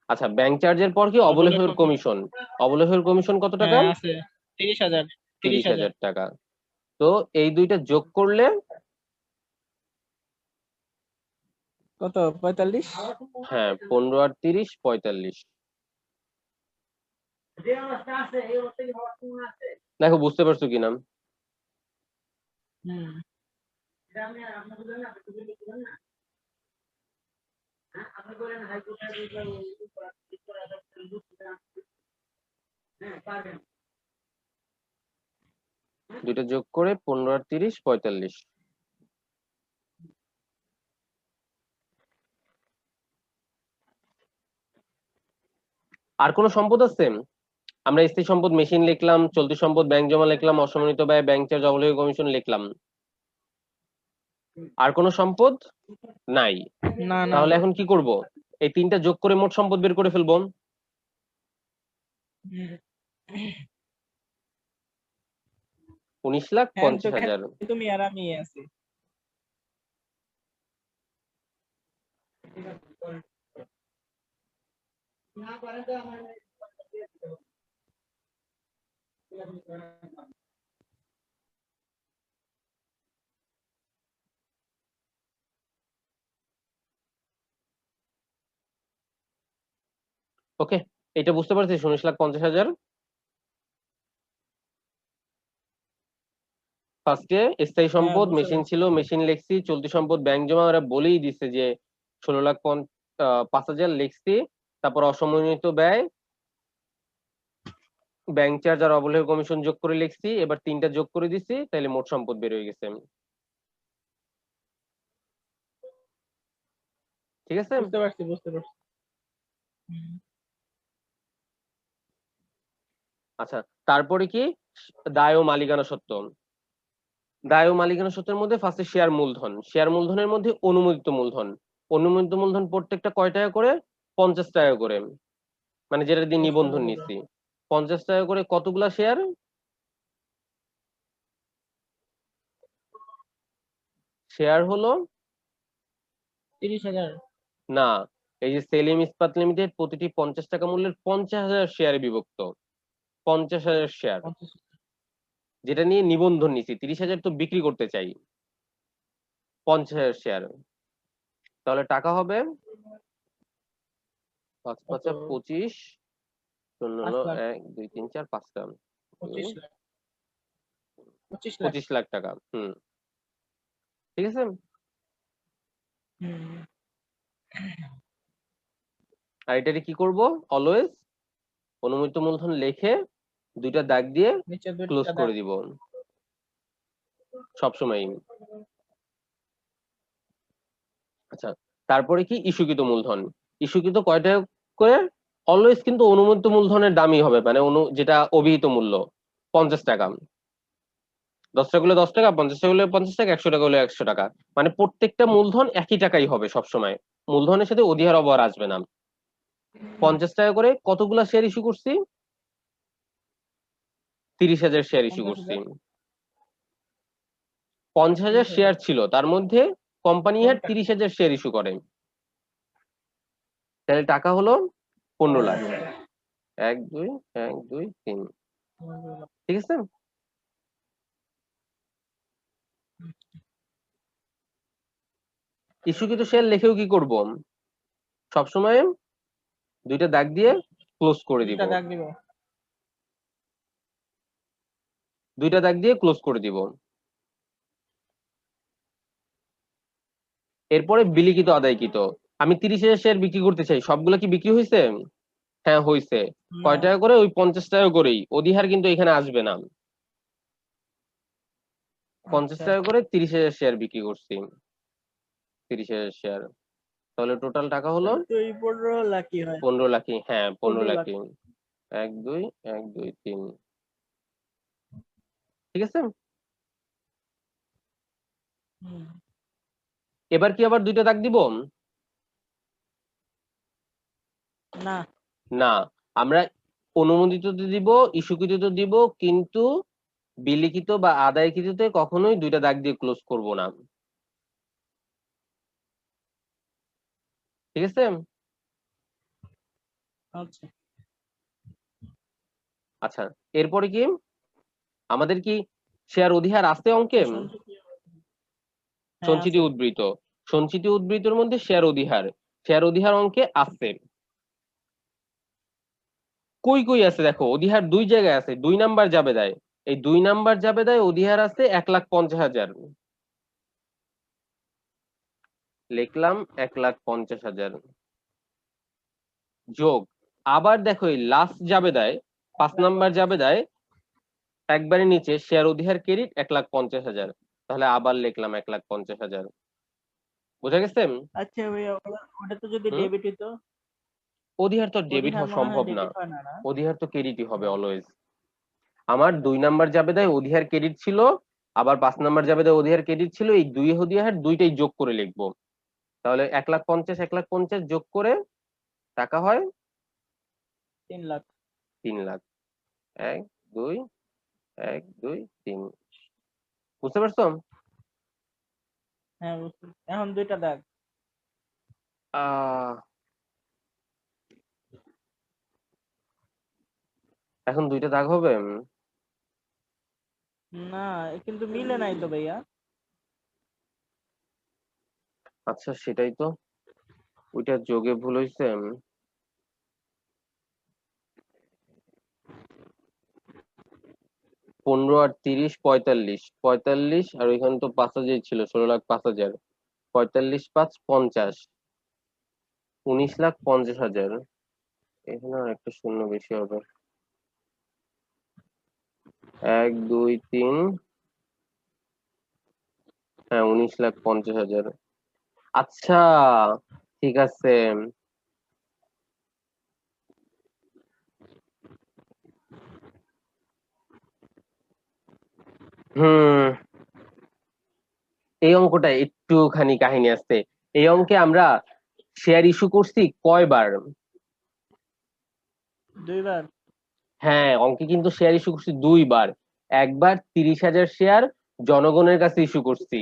আচ্ছা, ব্যাংক চার্জের পর কি অবলের অবলেহর কমিশন। কমিশন, অবলেহর কমিশন কত টাকা? হ্যাঁ আছে। 30,000। 30,000। 30,000 টাকা। তো এই দুইটা যোগ করলে কত? 45। হ্যাঁ 15 আর 30 45। দেখো বুঝতে পারছো কিনা? হুম। দুইটা যোগ করে 15 আর 30 45। আর কোন সম্পদ আছে? আমরা স্থির সম্পদ মেশিন লিখলাম, চলতি সম্পদ ব্যাংক জমা লিখলাম, অসমন্বিত ব্যয় ব্যাংক চার্জ অবলেহর কমিশন লিখলাম। আর কোন সম্পদ নাই। না না তাহলে না। এখন কি করব? এই তিনটা যোগ করে মোট সম্পদ বের করে ফেলবো। হুম। 19,50,000। তুমি আর আমি আছি। ওকে, এটা বুঝতে পারছিস? 19,50,000। ফার্স্টে স্থায়ী হ্যাঁ সম্পদ বুঝতে মেশিন পারছি। ছিল, মেশিন লিখছি। চলতি সম্পদ ব্যাংক জমা, ওরা বলেই দিচ্ছে যে 16,05,000 লিখছি। তারপর অসমন্বিত ব্যয় ব্যাংক চার্জ আর অবলেহর কমিশন যোগ করে লিখছি। এবার তিনটা যোগ করে দিছি, তাহলে মোট সম্পদ বের হয়ে গেছে। ঠিক আছে। বুঝতে পারছি বুঝতে পারছি। হুম। আচ্ছা, তারপরে কি দায় ও মালিকানা সত্ত্ব। দায় ও মালিকানা সত্ত্বের মধ্যে ফার্স্টে শেয়ার মূলধন, শেয়ার মূলধনের মধ্যে অনুমোদিত মূলধন। অনুমোদিত মূলধন প্রত্যেকটা কয় টাকা করে? 50 টাকা করে, মানে যেটা দিয়ে 50 টাকা নিবন্ধন করে। নিচ্ছি। 50 টাকা করে কতগুলা শেয়ার? শেয়ার হলো 30,000। না, এই যে সেলিম ইস্পাত লিমিটেড প্রতিটি 50 টাকা মূল্যের 50,000 শেয়ারে বিভক্ত। 50,000 শেয়ার, 50। যেটা নিয়ে নিবন্ধন নিচ্ছি। 30,000 তো বিক্রি করতে চাই। 50,000 শেয়ার, তাহলে টাকা হবে 5 কত? 5 25, শূন্য 5 হলো লাখ। 1 2 3 4 5টা, 25 লাখ। 25 লাখ। 25 লাখ টাকা। ঠিক আছে। হুম। আর এটারে কি করব? অলওয়েজ অনুমোদিত মূলধন লিখে দুইটা দাগ দিয়ে নিচে ক্লোজ দুইটা দাগ। করে দিব সবসময়। আচ্ছা, তারপরে কি ইস্যুকৃত মূলধন। ইস্যুকৃত কয় টাকা করে? অলওয়েজ কিন্তু অনুমোদিত মূলধনের দামই হবে, মানে যেটা অভিহিত মূল্য 50 টাকা। 10 টাকা হলে 10 টাকা, 50 টাকা হলে 50 টাকা, 100 টাকা হলে 100 টাকা। মানে প্রত্যেকটা মূলধন একই টাকাই হবে সব সময়, মূলধনের সাথে অধিহার অবহার আসবে না। 50 টাকা করে কতগুলা শেয়ার ইস্যু করছি? 30,000 শেয়ার ইস্যু করছি। 50,000। 50,000 শেয়ার 30,000। ছিল, তার মধ্যে কোম্পানি হ্যাঁ কোনটা? 30,000 শেয়ার ইস্যু করে, তাহলে টাকা হলো 15 লাখ। 1 2 1 2 3। ঠিক আছে। ইস্যুকৃত শেয়ার লিখেও কি করব? সবসময় দুইটা দাগ দিয়ে ক্লোজ করে দিব। দুইটা দাগ দিব। দুইটা দাগ দিয়ে ক্লোজ করে দিব। এরপরে বিলিখিত আদায়কৃত। আমি 30,000 শেয়ার বিক্রি করতে চাই, সবগুলো কি বিক্রি হয়েছে? হ্যাঁ হয়েছে। না। কয় টাকা করে? ওই 50 টাকা করেই, অধিহার কিন্তু এখানে আসবে না। 50 আচ্ছা। টাকা করে 30,000 শেয়ার বিক্রি করছি। 30,000 শেয়ার, তাহলে টোটাল টাকা হলো তাহলে তো এই 15 লাখই হয়। 15 লাখই। হ্যাঁ 15 15 লাখ। লাখই। 1 2 1 2 3 ঠিক আছে। হুম, এবার কি আবার দুইটা দাগ দিব? না না, আমরা অনুমোদিত দিব, ইস্যুকৃত দিব, কিন্তু বিলিখিত বা আদায়কৃততে কখনোই দুইটা দাগ দিয়ে ক্লোজ করব না। ঠিক আছে। আচ্ছা আচ্ছা, এরপরে কি আমাদের কি শেয়ার অধিহার আছে অঙ্কে? সঞ্চিতি হ্যাঁ সঞ্চিতি আছে উদ্বৃত্ত, সঞ্চিতি উদ্বৃত্তর মধ্যে শেয়ার অধিহার অঙ্কে আছে। কই কই আছে দেখো, অধিহার দুই জায়গায় আছে, 2 নাম্বার জাবেদায়। এই 2 নাম্বার জাবেদায় অধিহার আছে 1,50,000। লিখলাম 1,50,000 যোগ, আবার দেখো এই লাস্ট জাবেদায় 5 নাম্বার জাবেদায় একবারে নিচে শেয়ার অধিহার ক্রেডিট 1,50,000। তাহলে আবার লিখলাম 1,50,000। বোঝা গেছে? আচ্ছা ভাইয়া ওটা তো যদি হুম, ডেবিট হতো, অধিহার তো ডেবিট অধিহার হওয়া মনে হয় সম্ভব না, ডেবিট হয় না, না? অধিহার তো ক্রেডিটই হবে অলওয়েজ। আমার 2 নাম্বার জাবেদায় অধিহার ক্রেডিট ছিল, আবার 5 নাম্বার জাবেদায় অধিহার ক্রেডিট ছিল, এই দুই অধিহার দুইটাই যোগ করে লিখবো। তাহলে 1,50,000 1,50,000 যোগ করে টাকা হয় 3 লাখ। 3 লাখ। 1 2 1 2 3। বুঝতে পারছো? হ্যাঁ বুঝছি, এখন দুইটা দাগ। আহ এখন দুইটা দাগ হবে? না কিন্তু মিলে নাই তো ভাইয়া। আচ্ছা সেটাই তো, ওইটা যোগে ভুল হয়েছে। 15 আর 30 45, 45 আর ওইখানে তো 5,000 ছিল, 16,05,000। 45 5 50, 19,50,000। এখানে আর একটা শূন্য বেশি হবে। 1 2 3, হ্যাঁ 19,50,000। আচ্ছা ঠিক আছে। হুম, এই অঙ্কটা একটুখানি কাহিনী আছে। এই অঙ্কে আমরা শেয়ার ইস্যু করছি কয়বার? দুইবার। হ্যাঁ, অঙ্কে কিন্তু শেয়ার ইস্যু করছি 2 বার। একবার 30,000 শেয়ার জনগণের কাছে ইস্যু করছি,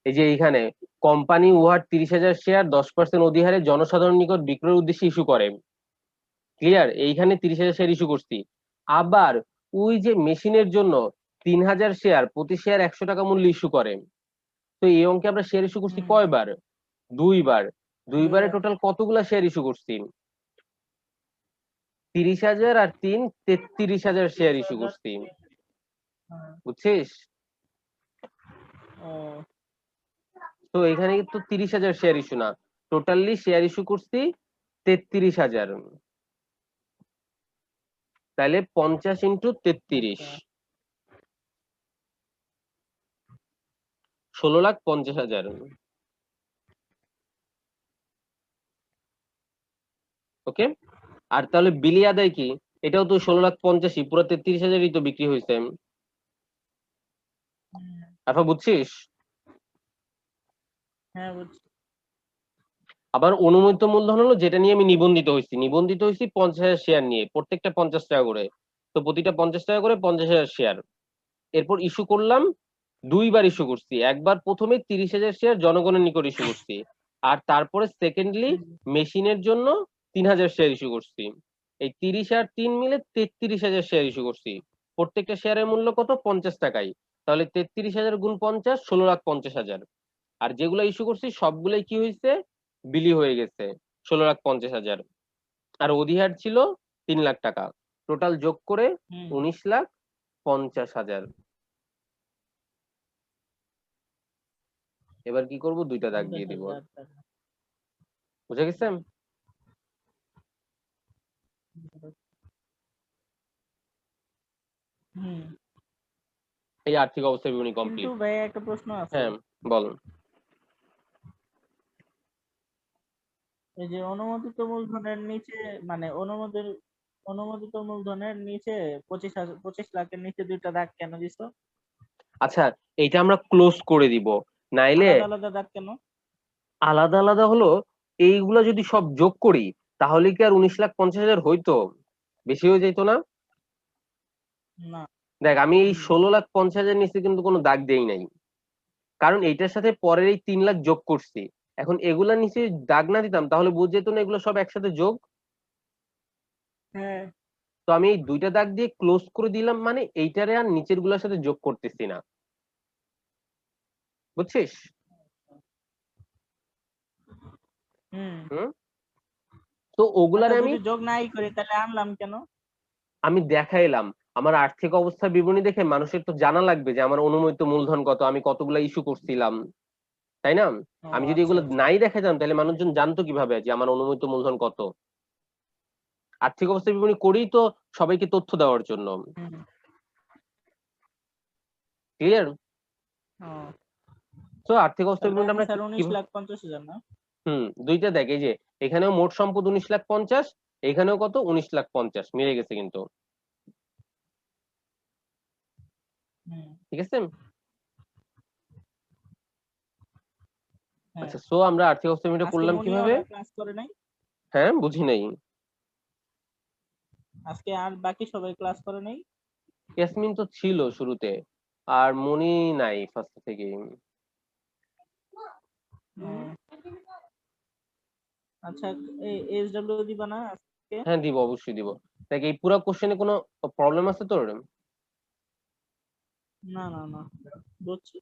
এই যে এইখানে কোম্পানি উহার 30,000 শেয়ার 10% অধিহারে জনসাধারণ নিকট বিক্রয়ের উদ্দেশ্যে ইস্যু করে। ক্লিয়ার? এইখানে 30,000 শেয়ার ইস্যু করছি। আবার ওই যে মেশিনের জন্য 3,000 শেয়ার, প্রতি শেয়ার 100 টাকা মূল্য ইস্যু করে। তো এই অঙ্কে আমরা শেয়ার ইস্যু করছি হুম, কয়বার? 2 বার। 2 বারে দুইবার। টোটাল কতগুলা শেয়ার ইস্যু করছি? 30,000 আর 3 33,000 শেয়ার ইস্যু 30,000। করছি। হ্যাঁ। বুঝছিস? ও তো এখানে কিন্তু 30,000 শেয়ার ইস্যু না, টোটালি শেয়ার ইস্যু করছি 33,000। তাহলে 50 ইন্টু 33, আচ্ছা 16,50,000। ওকে। আর তাহলে বিলি আদায় কি? এটাও তো 16,50,000, পুরো 33,000ই তো বিক্রি হয়েছে। হুম, আচ্ছা বুঝছিস? হ্যাঁ বুঝছি। আবার অনুমোদিত মূলধন হলো যেটা নিয়ে আমি নিবন্ধিত হয়েছি 50,000 শেয়ার নিয়ে, প্রত্যেকটা 50 টাকা করে। তো প্রতিটা 50 টাকা করে 50,000 শেয়ার। এরপর ইস্যু করলাম, 2 বার ইস্যু করছি। একবার প্রথমে 30,000 শেয়ার জনগণের নিকট ইস্যু করছি, আর তারপরে সেকেন্ডলি হুম, মেশিনের জন্য 3,000 শেয়ার ইস্যু করছি। এই 30 আর 3 মিলে 33,000 শেয়ার ইস্যু করছি। প্রত্যেকটা শেয়ারের মূল্য কত? 50 টাকাই। তাহলে 33,000 গুণ 50, 16,50,000। আর যেগুলো ইস্যু করছি সবগুলাই কি হয়েছে? বিলি হয়ে গেছে 16,50,000। আর অধিহার ছিল 3 লাখ টাকা। টোটাল যোগ করে হুম, 19,50,000। এবার কি করব? দুইটা দাগ দিয়ে দিব। 50,000 টাকা। বুঝে গেছে? হুম, এই আর্থিক অবস্থা বিবরণী কিন্তু কমপ্লিট। ভাইয়া একটা প্রশ্ন আছে। হ্যাঁ বল। এই যে অনুমোদিত মূলধনের নিচে, মানে অনুমোদন অনুমোদিত মূলধনের নিচে 25 লাখের নিচে দুইটা দাগ কেন দিছো? আচ্ছা, এইটা আমরা ক্লোজ করে দিব, নাইলে আলাদা আলাদা দাগ কেন? আলাদা আলাদা হলো, এইগুলা যদি সব যোগ করি তাহলে কি আর 19,50,000 হইতো? বেশি হয়ে যাইতো না? না। দেখ, আমি এই 16,50,000 নিচে কিন্তু কোনো দাগ দেই নাই, কারণ এইটার সাথে পরের এই 3 লাখ যোগ করছি। এখন এগুলা নিচে দাগ না দিতাম তাহলে বুঝ যেত না এগুলো সব একসাথে যোগ। হ্যাঁ। তো আমি এই দুইটা দাগ দিয়ে ক্লোজ করে দিলাম, মানে এইটারে আর নিচের গুলার সাথে যোগ করতেছি না, বুঝছিস? হুম। হুম। তো আচ্ছা, ওগুলারে আমি যদি যোগ নাই করি তাহলে আনলাম কেন? আমি দেখাইলাম আমার আর্থিক অবস্থা বিবরণী দেখে মানুষের তো জানা লাগবে যে আমার অনুমোদিত মূলধন কত, আমি কতগুলা ইস্যু করছিলাম, তাই না? ও আমি যদি আচ্ছা এগুলো আচ্ছা। নাই দেখাতাম তাহলে মানুষজন জানতো কিভাবে যে আমার অনুমোদিত মূলধন কত? আর্থিক অবস্থা বিবরণী করেই তো সবাইকে তথ্য দেওয়ার জন্য। হুম। ক্লিয়ার? ও তো আর্থিক অবস্থা তাহলে বিবরণীটা আমরা অ্যান্সার কি? 19,50,000 না? দুইটা দেখ, এই যে এখানেও মোট সম্পদ 19,50,000, এখানেও কত 19,50,000 মিলে গেছে কিন্তু। হুম। ঠিক আছে। হ্যাঁ। আচ্ছা, সো আমরা আর্থিক অবস্থা বিবরণীটা আজকে করলাম মনি কিভাবে? ওরা ক্লাস করে নাই? হ্যাঁ, বুঝি নাই। আজকে আর বাকি সবাই ক্লাস করে নাই? ইয়াসমিন তো ছিল শুরুতে, আর মনি নাই ফার্স্ট থেকে। হুম। আচ্ছা, SW দিবা না আজকে? হ্যাঁ, দিব, অবশ্যই দিব। দেখ, এই পুরো কোশ্চেনে কোনো প্রবলেম আছে তোর? না না না, বুঝছি।